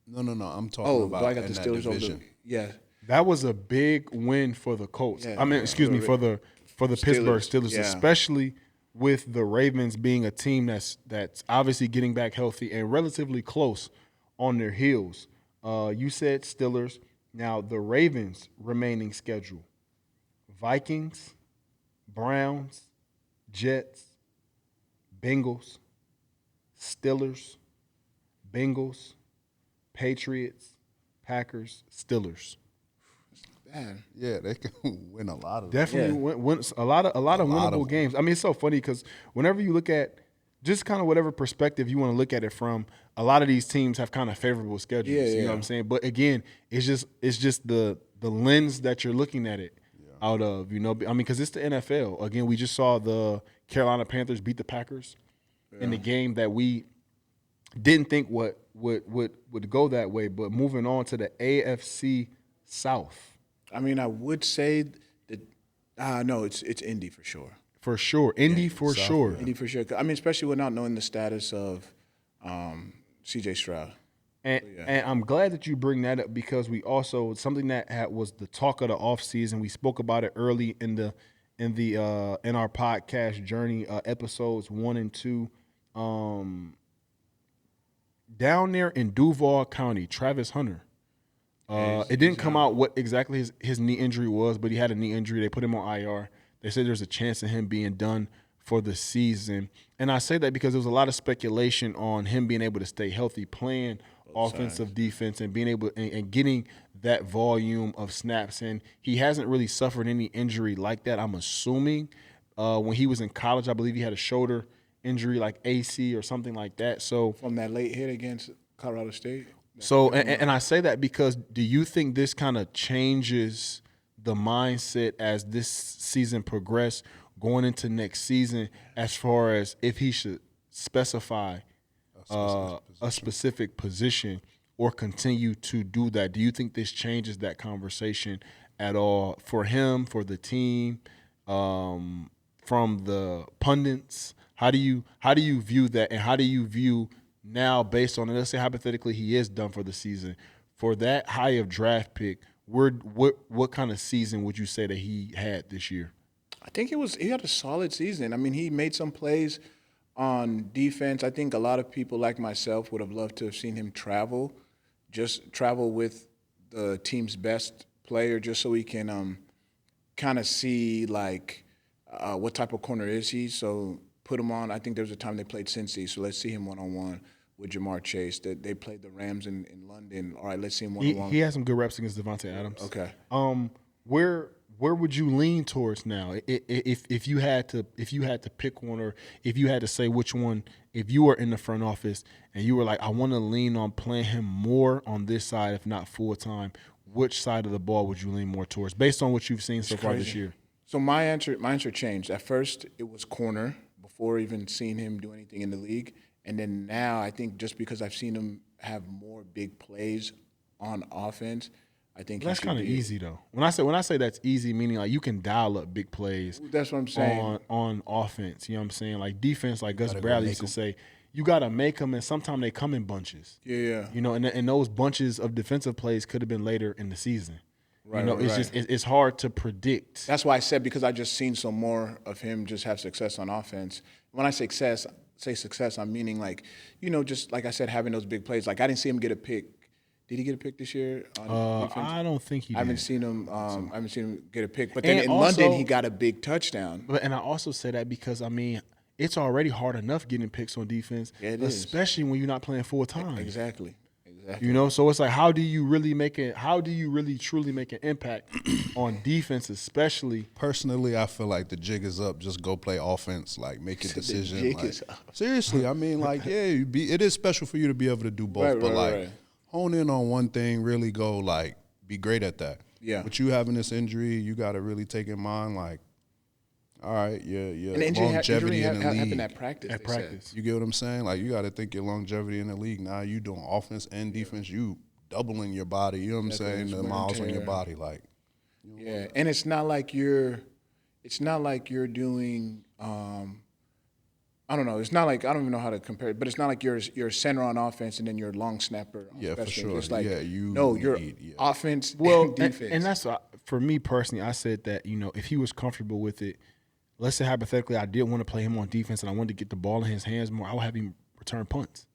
No. I'm talking about I got in the that Steelers over division. the. Yeah. That was a big win for the Colts. Yeah. I mean, excuse me, for the Pittsburgh Steelers, yeah. especially with the Ravens being a team that's obviously getting back healthy and relatively close on their heels. You said Steelers. Now the Ravens remaining schedule: Vikings, Browns, Jets, Bengals, Steelers, Bengals, Patriots, Packers, Steelers. Man. Yeah, they can win a lot of them. Definitely win a lot of winnable games. I mean, it's so funny because whenever you look at just kind of whatever perspective you want to look at it from, a lot of these teams have kind of favorable schedules. You know what I'm saying? But again, it's just the lens that you're looking at it out of. You know, I mean, because it's the NFL. Again, we just saw the Carolina Panthers beat the Packers in the game that we didn't think would go that way. But moving on to the AFC South. I mean, I would say that. No, it's Indy for sure. For sure. Indy for sure. Indy for sure. I mean, especially without knowing the status of C.J. Stroud. And I'm glad that you bring that up because we also something that was the talk of the offseason. We spoke about it early in our podcast journey, episodes 1 and 2. Down there in Duval County, Travis Hunter. It didn't come out what exactly his knee injury was, but he had a knee injury. They put him on IR. They said there's a chance of him being done for the season. And I say that because there was a lot of speculation on him being able to stay healthy, playing offensive defense, and being able and getting that volume of snaps. And he hasn't really suffered any injury like that, I'm assuming. When he was in college, I believe he had a shoulder injury like AC or something like that. So From that late hit against Colorado State. So, and I say that because do you think this kind of changes the mindset as this season progresses going into next season as far as if he should specify a specific position or continue to do that? Do you think this changes that conversation at all for him, for the team, from the pundits? How do you view that, and how do you view now, based on, let's say hypothetically he is done for the season, for that high of draft pick, what kind of season would you say that he had this year? I think he had a solid season. I mean, he made some plays on defense. I think a lot of people like myself would have loved to have seen him travel with the team's best player just so we can kind of see like what type of corner is he. So put him on. I think there was a time they played Cincy, so let's see him one-on-one with Jamar Chase. That they played the Rams in London. All right, let's see him one-on-one. He had some good reps against Devontae Adams. Okay. Where would you lean towards now? If you had to pick one, or if you had to say which one, if you were in the front office and you were like, I want to lean on playing him more on this side, if not full time, which side of the ball would you lean more towards, based on what you've seen so far this year? So my answer changed. At first, it was corner before even seeing him do anything in the league, and then now I think just because I've seen him have more big plays on offense. I think that's kind of easy though. When I say that's easy, meaning like you can dial up big plays. That's what I'm saying on offense. You know what I'm saying? Like defense, like Gus Bradley used to say, you got to make them, and sometimes they come in bunches. Yeah. You know, and those bunches of defensive plays could have been later in the season. Right. You know, it's just it's hard to predict. That's why I said, because I just seen some more of him just have success on offense. When I say success, I'm meaning like, you know, just like I said, having those big plays. Like I didn't see him get a pick. Did he get a pick this year? I don't think he did. I haven't seen him get a pick. But then in London, he got a big touchdown. And I also say that because, I mean, it's already hard enough getting picks on defense, especially when you're not playing full time. Exactly. You know, so it's like, how do you really truly make an impact on defense, especially? Personally, I feel like the jig is up. Just go play offense, like make a decision. Like, seriously, I mean, like, it is special for you to be able to do both, hone in on one thing, really go, like, be great at that. Yeah. But you having this injury, you got to really take in mind, like, all right, your longevity in the league. Happened at practice. You get what I'm saying? Like, you got to think your longevity in the league. Now you doing offense and defense. You doubling your body. You know what I'm saying? The miles on your body. Like, and it's not like you're doing. I don't know. It's not like, I don't even know how to compare it, but it's not like you're a center on offense and then you're a long snapper on special. For sure. It's like, you're offense and defense. And that's, for me personally, I said that, you know, if he was comfortable with it, let's say hypothetically I did want to play him on defense and I wanted to get the ball in his hands more, I would have him return punts.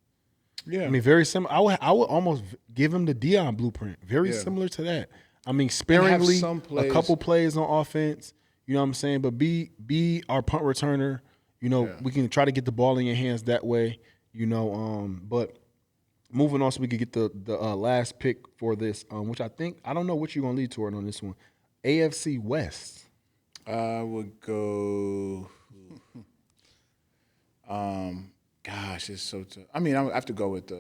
Yeah. I mean, very similar. I would almost give him the Dion blueprint. Very similar to that. I mean, sparingly, a couple plays on offense, you know what I'm saying, but be our punt returner. You know, we can try to get the ball in your hands that way, you know. But moving on so we could get the last pick for this, which I don't know what you're going to lead toward on this one. AFC West. I would go gosh, it's so tough. I mean, I have to go with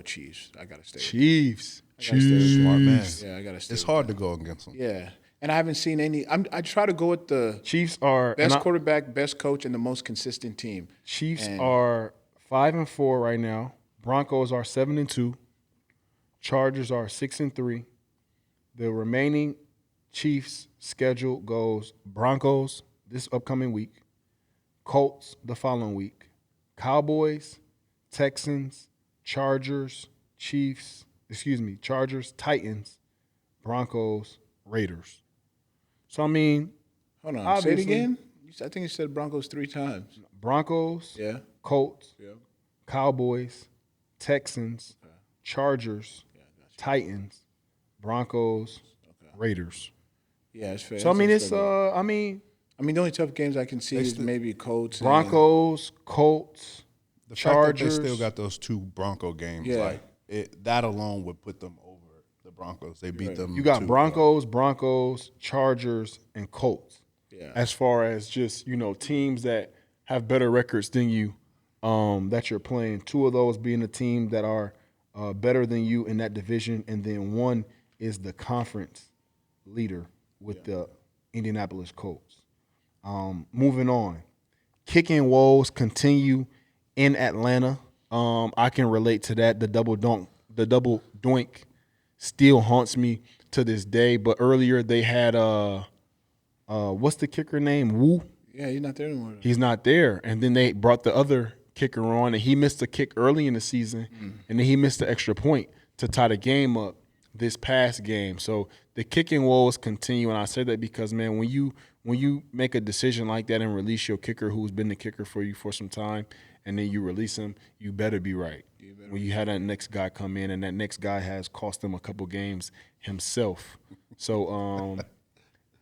Chiefs. I got to stay Chiefs. Smart man. Yeah, I got to stay. It's hard to go against them. Yeah. And I haven't seen any. I try to go with the Chiefs are best quarterback, best coach, and the most consistent team. Chiefs are 5-4 right now. Broncos are 7-2. Chargers are 6-3. The remaining Chiefs schedule goes Broncos this upcoming week, Colts the following week, Cowboys, Texans, Chargers, Titans, Broncos, Raiders. So, I mean, hold on. Say it again. I think you said Broncos 3 times. Broncos, Colts, Cowboys, Texans, Chargers, Titans, Broncos, Raiders. Yeah, it's fair. So, I mean, I mean, the only tough games I can see is maybe Colts, Broncos, Colts, the Chargers. Fact that they still got those 2 Bronco games. Yeah. Like that alone would put them over the Broncos. They beat them. You got Broncos, Chargers, and Colts. Yeah. As far as just, you know, teams that have better records than you, that you're playing. 2 of those being a team that are better than you in that division, and then 1 is the conference leader with the Indianapolis Colts. Moving on, kicking woes continue in Atlanta. I can relate to that. The double doink still haunts me to this day. But earlier they had what's the kicker name? Wu. Yeah, he's not there anymore. He's not there, and then they brought the other kicker on, and he missed a kick early in the season, and then he missed the extra point to tie the game up this past game. So the kicking woes continue, and I say that because, man, when when you make a decision like that and release your kicker who's been the kicker for you for some time, and then you release him, you better be right. When you had that next guy come in, and that next guy has cost them a couple games himself. So,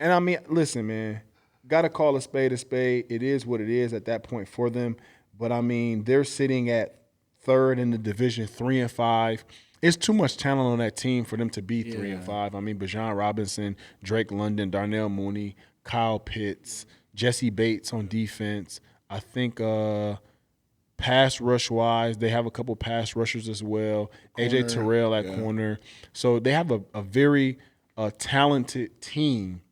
and I mean, listen, man, got to call a spade a spade. It is what it is at that point for them. But I mean, they're sitting at third in the division, 3-5. It's too much talent on that team for them to be 3-5. I mean, Bijan Robinson, Drake London, Darnell Mooney, Kyle Pitts, Jesse Bates on defense. I think pass rush wise, they have a couple pass rushers as well. AJ Terrell at corner. So they have a very talented team.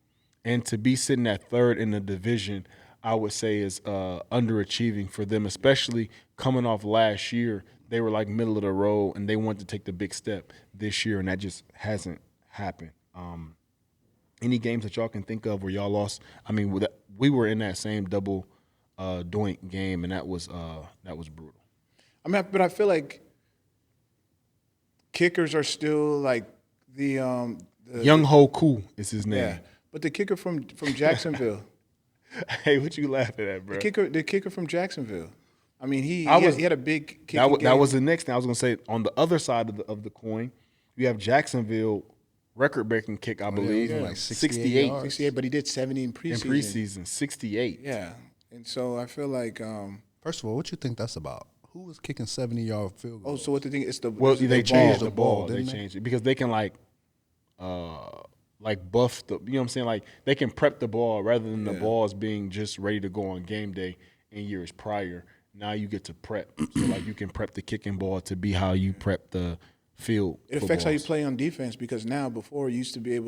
And to be sitting at third in the division, I would say is underachieving for them, especially coming off last year. They were like middle of the road, and they wanted to take the big step this year, and that just hasn't happened. Any games that y'all can think of where y'all lost? I mean, we were in that same double doink game, and that was brutal. I mean, but I feel like kickers are still like the Young Ho Koo is his name. Yeah, but the kicker from Jacksonville. Hey, what you laughing at, bro? The kicker from Jacksonville. I mean, he had a big kicking game. That was the next thing I was going to say. On the other side of the coin, you have Jacksonville record-breaking kick, I believe, like 68. 68, but he did 70 in preseason. In preseason, 68. Yeah, and so I feel like First of all, what you think that's about? Who was kicking 70-yard field goals? oh, so what the thing is They changed the ball. didn't They they? changed it because they can like buff the. You know what I'm saying? Like they can prep the ball rather than the balls being just ready to go on game day in years prior. Now you get to prep, so like you can prep the kicking ball to be how you prep the field. It affects how you play on defense because now before it used to be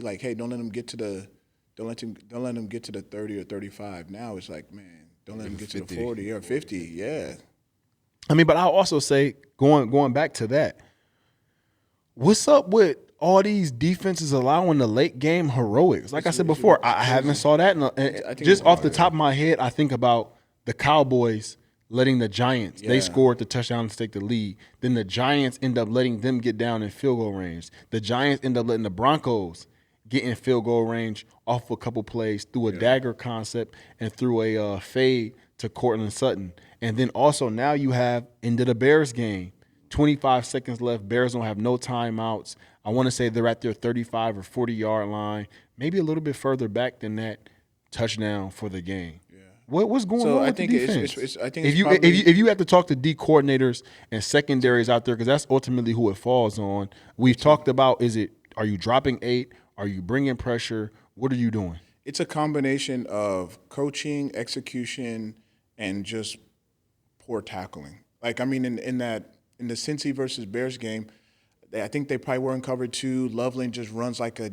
like, hey, don't let them get to the 30 or 35. Now it's like, man, don't let them get to the 40 or 50. Yeah. I mean, but I'll also say going back to that, what's up with all these defenses allowing the late game heroics? Like I said before, I haven't saw that. Just off the top of my head, I think about the Cowboys letting the Giants. They scored the touchdown to take the lead. Then the Giants end up letting them get down in field goal range. The Giants end up letting the Broncos get in field goal range off a couple plays through a dagger concept and through a fade to Cortland Sutton. And then also now you have into the Bears game. 25 seconds left. Bears don't have no timeouts. I want to say they're at their 35 or 40-yard line, maybe a little bit further back than that. Touchdown for the game. Yeah. What's going on with the defense? I think if you have to talk to D coordinators and secondaries out there, because that's ultimately who it falls on. We've talked about, are you dropping 8? Are you bringing pressure? What are you doing? It's a combination of coaching, execution, and just poor tackling. Like, I mean, in the Cincy versus Bears game, I think they probably were in cover 2. Loveland just runs like a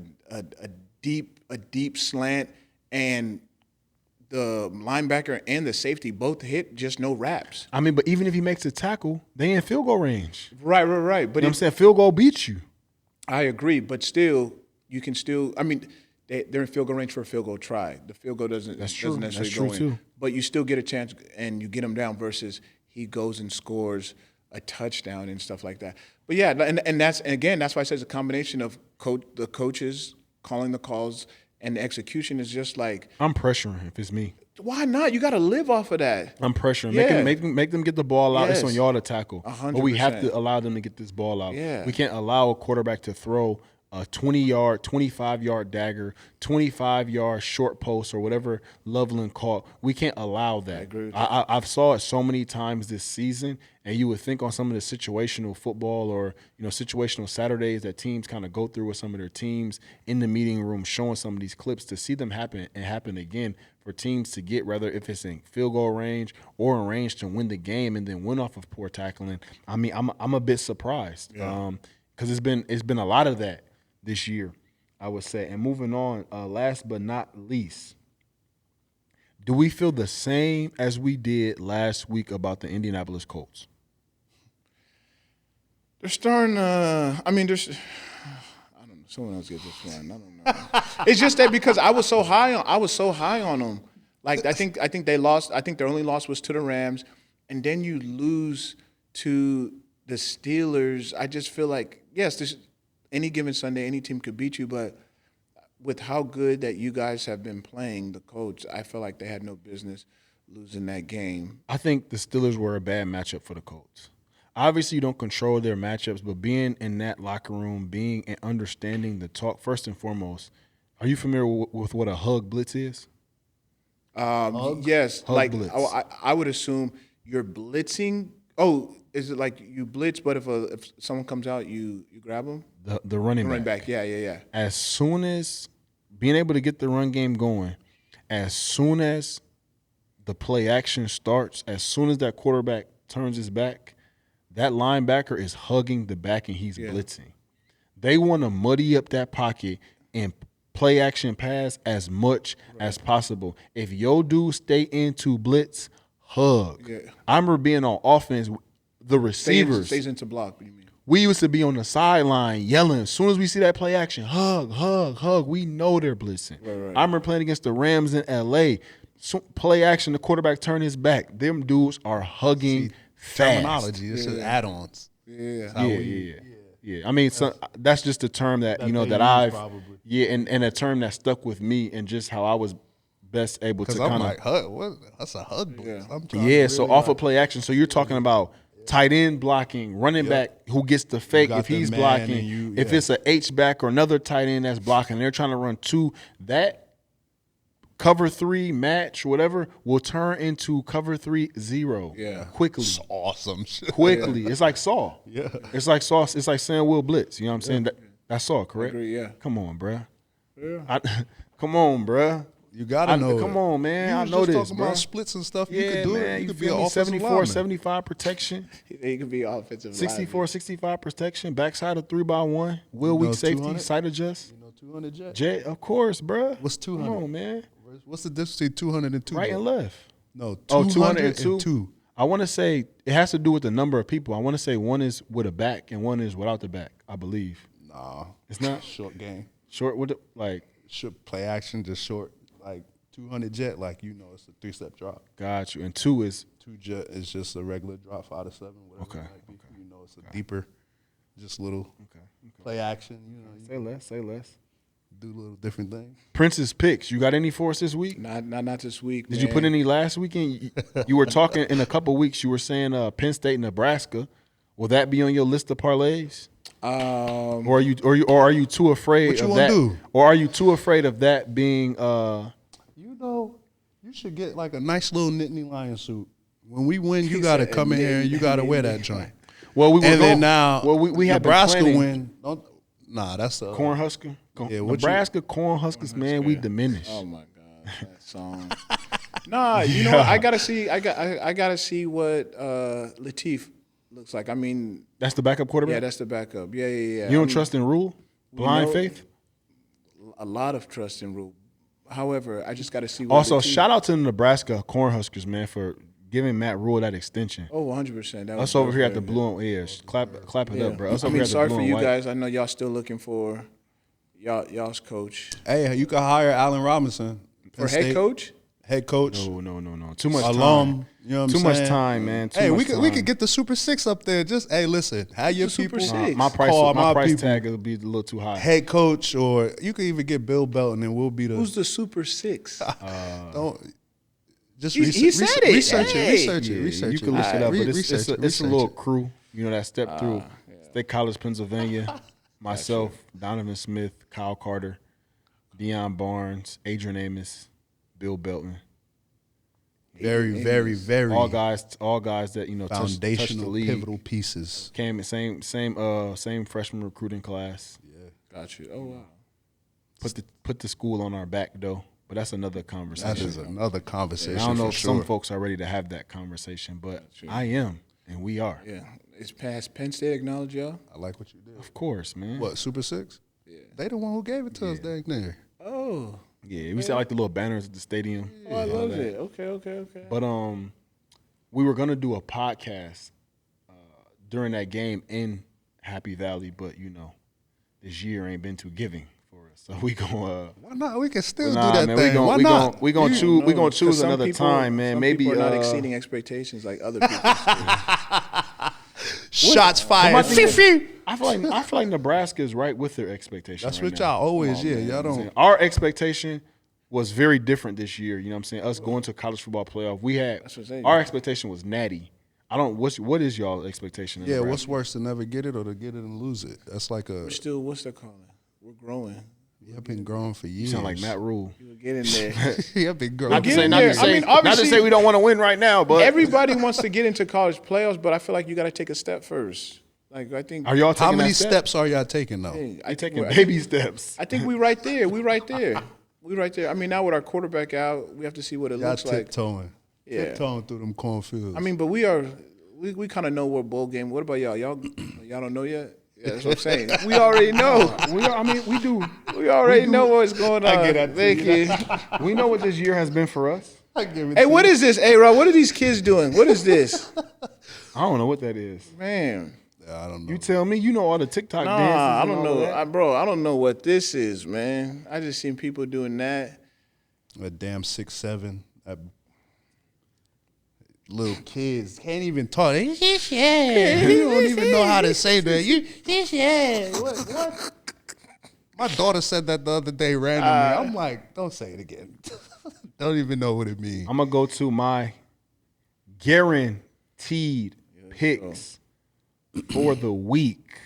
deep slant, and the linebacker and the safety both hit just no wraps. I mean, but even if he makes a tackle, they in field goal range. Right. But you know what I'm saying? Field goal beats you. I agree, but still, you can still – I mean, they're in field goal range for a field goal try. The field goal doesn't necessarily go in. Too. But you still get a chance, and you get him down versus he goes and scores a touchdown and stuff like that. But, yeah, and that's why I say it's a combination of the coaches calling the calls – and the execution is just like I'm pressuring if it's me. Why not? You got to live off of that. I'm pressuring. Make them get the ball out. Yes. It's on y'all to tackle. 100%. But we have to allow them to get this ball out. Yeah. We can't allow a quarterback to throw a 20-yard, 25-yard dagger, 25-yard short post or whatever Loveland caught. We can't allow that. I agree with I've saw it so many times this season, and you would think on some of the situational football or situational Saturdays that teams kind of go through with some of their teams in the meeting room, showing some of these clips to see them happen again for teams to get, whether if it's in field goal range or in range to win the game and then win off of poor tackling. I mean, I'm a bit surprised because it's been a lot of that this year, I would say. And moving on, last but not least, do we feel the same as we did last week about the Indianapolis Colts? They're starting. I don't know. Someone else get this one. I don't know. It's just that because I was so high on them. Like I think they lost. I think their only loss was to the Rams, and then you lose to the Steelers. I just feel like yes, any given Sunday, any team could beat you, but with how good that you guys have been playing the Colts, I feel like they had no business losing that game. I think the Steelers were a bad matchup for the Colts. Obviously, you don't control their matchups, but being in that locker room, being and understanding the talk, first and foremost, are you familiar with what a hug blitz is? Yes, Hug like blitz. I would assume you're blitzing. Oh, is it like you blitz, but if someone comes out, you grab them? The running Running back. back, yeah. As soon as being able to get the run game going, as soon as the play action starts, as soon as that quarterback turns his back, that linebacker is hugging the back and he's blitzing. They want to muddy up that pocket and play action pass as much as possible. If your dude stay into blitz, hug. Yeah. I remember being on offense, the receivers. Stays into block. What do you mean? We used to be on the sideline yelling. As soon as we see that play action, hug, hug, hug. We know they're blitzing. Right. I remember playing against the Rams in L.A. So play action, the quarterback turned his back. Them dudes are hugging fast. Terminology. It's just add-ons. Yeah. I mean, that's just a term that you know they that use I've probably. and a term that stuck with me and just how I was best able to Because I'm kind like, hug? What? That's a hug blitz. I'm trying yeah. to So really, off of play action. So you're talking about tight end blocking, running back who gets the fake got if the he's man blocking. and you- If yeah. it's a H back or another tight end that's blocking, they're trying to run two. That cover 3 match, whatever, will turn into cover 3-0. Yeah. Quickly. It's awesome. Quickly. It's like Saw. Yeah. It's like Saw. It's like saying Will Blitz. You know what I'm saying? That's Saw, correct? Agree, yeah. Come on, bruh. Come on, bruh. You gotta know. Come on, man. You I was know just this, talking bro. about splits and stuff. Yeah, You could do man. it. You You could be feel an me? offensive 74, lineman. 75 protection. He could be offensive. 64, 65 protection. Backside of 3x1. Will weak safety. 200? Sight adjust. You know, 200 jet. Jet, of course, bruh. What's 200? Come on, man. What's the difference between 200 and 2? Right and left. No, 200 Oh, and 202? 2. I want to say it has to do with the number of people. I want to say one is with a back and one is without the back, I believe. Nah. It's not? Short game. Short with it, like, Short play action, just short. Like 200 jet, like, you know, it's a 3-step drop. got you. And 2 is 2 jet is just a regular drop 5 to 7, whatever Okay, it might be. You know, it's a deeper, just little play action. You know, you say less. do little different things. Prince's picks. You got any for us this week? Not this week. Did you put any last weekend? You were talking in a couple weeks. You were saying Penn State, Nebraska. Will that be on your list of parlays? Or are you too afraid What you of wanna that? do? Or are you too afraid of that being? You know, you should get like a nice little Nittany Lion suit. When we win, you got to come in here and you got to wear that joint. Well, we were And going, then now, Well, we have Nebraska been planning. win. Nah, that's the Cornhusker. Yeah, what Nebraska Cornhuskers, man, we diminished. Oh my God, that song. Nah, you know what? I gotta see. I gotta see what Latif looks like. I mean, That's the backup quarterback. yeah, that's the backup. Yeah. You don't trust in Rule? Blind know- faith. A lot of trust in Rule. However, I just got to see. What Also, Latif- shout out to the Nebraska Cornhuskers, man, for giving Matt Rule that extension. Oh, 100%. Us over here at the Blue and Ears. Clap it up, bro. Us I over mean, here at the sorry Blue for and you White. guys. I know y'all still looking for y'all's coach Hey, you can hire Allen Robinson for head coach. Head coach, No. Too much alum. time. You know what I'm Too saying? much time, man. Too Hey, much we time. could get the Super Six up there. Just hey, listen, have your The Super people. Six. My price, Call my my price people. tag will be a little too high. Head coach, or you could even get Bill Belton, and we'll be the. Who's the Super Six? Don't just He said it. research Hey. research Yeah, it. Research you it. can look it up, but Research it. it's a Research little it. crew, you know, that step through State College, Pennsylvania. Myself, Donovan Smith, Kyle Carter, Deion Barnes, Adrian Amos, Bill Belton. Very, very, very All guys that you know touched the foundational, league. pivotal pieces. Came in same freshman recruiting class. Got you. Oh wow. Put the school on our back though, but that's another conversation. That is another conversation. I don't know for if sure. some folks are ready to have that conversation, but I am, and we are. Yeah, it's past Penn State. Acknowledge y'all. I like what you did. Of course, man. What, Super Six? Yeah. They the one who gave it to us dang near. Oh, Yeah, we said like the little banners at the stadium. oh I love it. Okay. But we were gonna do a podcast during that game in Happy Valley, but you know, this year ain't been too giving for us, so we gonna. Why not? We can still Nah, do that man, thing. Why not? we gonna choose. We gonna 'Cause choose some another people- time, man. some Maybe people are not exceeding expectations like other people. Shots Am I fired. thinking- I feel like Nebraska is right with their expectation. That's right what now. y'all always, y'all don't. Our expectation was very different this year. You know what I'm saying? Us going to a college football playoff, That's what I'm saying. our expectation was natty. I don't. What is y'all expectation? In Yeah, Nebraska? what's worse, to never get it or to get it and lose it? That's like a. We're still, what's that calling? We're growing. I've been growing for years. You sound like Matt Rule. We'll get in there. Yeah, I've been growing. Not to get say, in not there. to say, I mean, not to obviously- say we don't want to win right now, but Everybody wants to get into college playoffs, but I feel like you got to take a step first. Like, I think. are y'all taking How many that step? steps are y'all taking though? I Taking we're- baby steps. I think we right there. We right there. We right there. I mean, now with our quarterback out, we have to see what it Y'all looks like. tiptoeing. Yeah. Tiptoeing through them cornfields. I mean, but we kind of know what bowl game. What about y'all? Y'all don't know yet? Yeah, that's what I'm saying. We already know. We do. We already know what's going on. get that to you. We know what this year has been for us. I give it Hey, to what you. is this? Hey, Rob, what are these kids doing? What is this? I don't know what that is. Man. I don't know. You tell me. You know all the TikTok Nah, dances. I and don't all know. that. Bro, I don't know what this is, man. I just seen people doing that. A damn 6'7". Little kids can't even talk. You don't even know how to say that. What? My daughter said that the other day randomly. I'm like, don't say it again. Don't even know what it means. I'm gonna go to my guaranteed picks for the week.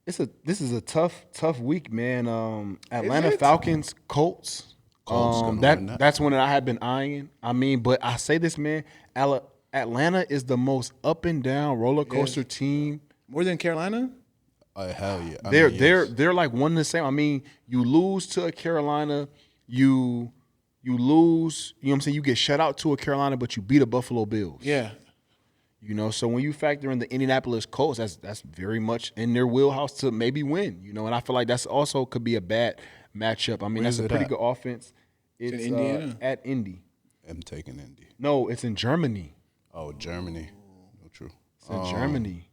This is a tough week, man. Atlanta it? Falcons, Colts. Colts gonna win that. That's one that I have been eyeing. I mean, but I say this, man. Atlanta is the most up and down roller coaster team. More than Carolina? Hell yeah. I They're mean, yes. they're like one and the same. I mean, you lose to a Carolina, you lose. You know what I'm saying? You get shut out to a Carolina, but you beat a Buffalo Bills. Yeah. You know, so when you factor in the Indianapolis Colts, that's very much in their wheelhouse to maybe win. You know, and I feel like that's also could be a bad matchup. I mean, Where's that's a it pretty at? good offense. It's in Indiana? At Indy. I'm taking Indy. No, it's in Germany. Oh, Germany. No, true. It's in Germany.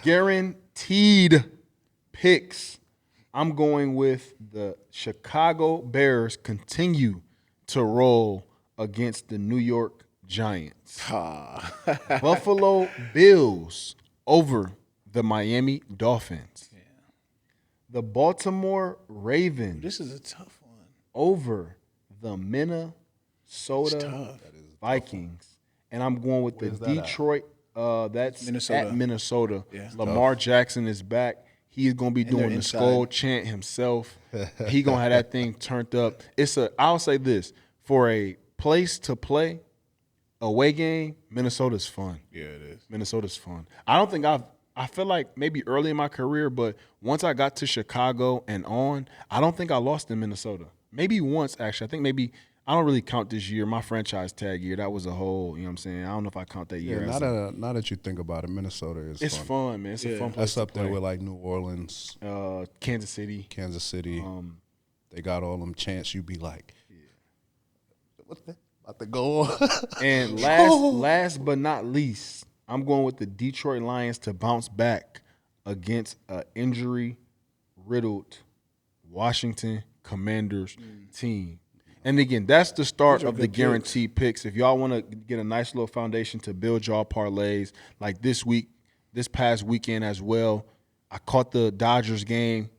Guaranteed picks. I'm going with the Chicago Bears continue to roll against the New York Giants. Buffalo Bills over the Miami Dolphins. The Baltimore Ravens This is a tough one. over the Minnesota tough. Vikings. And I'm going with the Where's that at? Detroit. That's Minnesota. at Minnesota. Yeah. Lamar Jackson is back. He's gonna be doing they're the inside. skull chant himself. He gonna have that thing turned up. I'll say this, for a place to play away game, Minnesota's fun. Yeah, it is. Minnesota's fun. I feel like maybe early in my career, but once I got to Chicago and on, I don't think I lost in Minnesota. Maybe once, actually. I think maybe I don't really count this year. My franchise tag year, that was a whole, you know what I'm saying? I don't know if I count that year. Yeah, as now that you think about it, Minnesota is it's fun. fun, man. It's a fun place That's up to play. there with like New Orleans, Kansas City. Kansas City. They got all them chants. You be like, what's that? About to go on. And last but not least, I'm going with the Detroit Lions to bounce back against an injury-riddled Washington Commanders team. And again, that's the start of the guaranteed picks. If y'all want to get a nice little foundation to build y'all parlays, like this past weekend as well, I caught the Dodgers game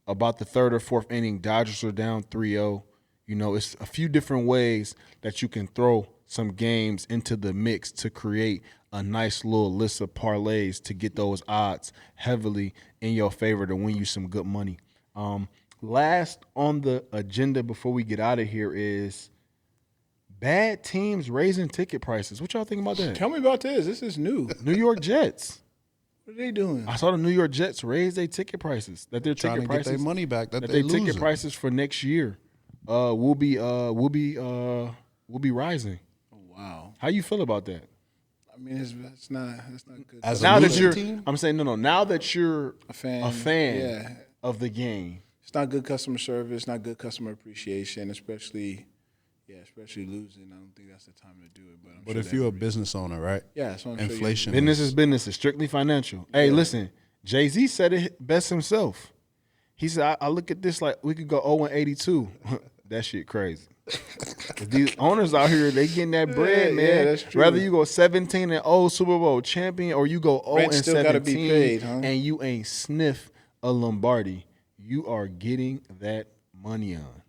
about the third or fourth inning. Dodgers are down 3-0. You know, it's a few different ways that you can throw some games into the mix to create a nice little list of parlays to get those odds heavily in your favor to win you some good money. Last on the agenda before we get out of here is bad teams raising ticket prices. What y'all think about that? Tell me about this. This is new. New York Jets. What are they doing? I saw the New York Jets raise their ticket prices. That their Trying ticket to get prices their money back that that they their ticket losing. prices for next year will be rising. Wow. How you feel about that? I mean, it's not good. As a Now that losing you're, team? I'm saying no. Now that you're A fan, a fan yeah. of the game, It's not good customer service, not good customer appreciation, especially losing. I don't think that's the time to do it. But But if you're a business owner, right? yeah, so I'm sure Inflation. business is business. It's strictly financial. Hey, listen, Jay-Z said it best himself. He said, I look at this like we could go 0-82. that shit crazy. These owners out here, they getting that bread, man. Yeah, that's true. Whether you go 17-0 Super Bowl champion or you go 0-17 paid, huh? and you ain't sniff a Lombardi, you are getting that money on.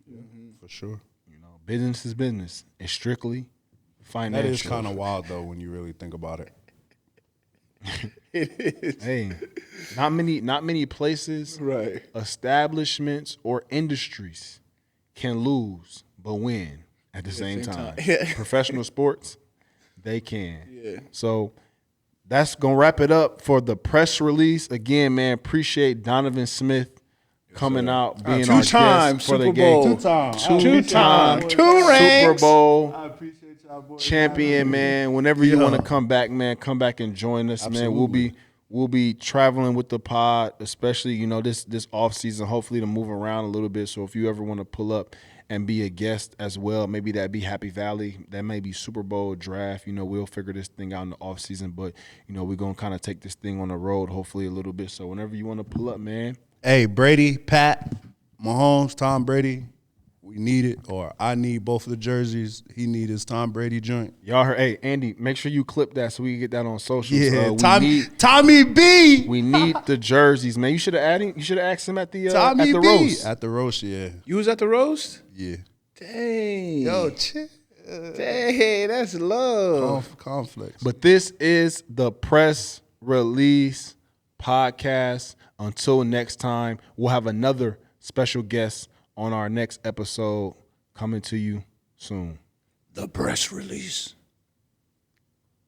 For sure. You know, business is business. It's strictly financial. That is kind of wild though when you really think about it. It is. Hey, not many places, Right. establishments, or industries can lose but win at the same time. Yeah. Professional sports, they can. Yeah. So that's gonna wrap it up for the press release. Again, man, appreciate Donovan Smith coming out, being our Two-time guest for the Super game. Bowl. Two-time Two rings. Super Bowl I appreciate y'all boys. champion, man. Whenever you want to come back, man, come back and join us, man. We'll be traveling with the pod, especially, you know, this off season, hopefully to move around a little bit. So if you ever want to pull up and be a guest as well, maybe that'd be Happy Valley, that may be Super Bowl draft. You know, we'll figure this thing out in the off season, but you know, we're gonna kind of take this thing on the road, hopefully a little bit. So whenever you want to pull up, man. Hey, Brady, Pat, Mahomes, Tom Brady, we need it, or I need both of the jerseys. He need his Tom Brady joint. Y'all heard, hey, Andy, make sure you clip that so we can get that on socials. Yeah, We Tommy B. We need the jerseys, man. You should have asked him at the Tommy at the B. roast. At the roast, yeah. You was at the roast? Yeah. Dang. Yo, chill. Dang, that's love. Conflicts. But this is the press release podcast. Until next time, we'll have another special guest on our next episode coming to you soon. The press release.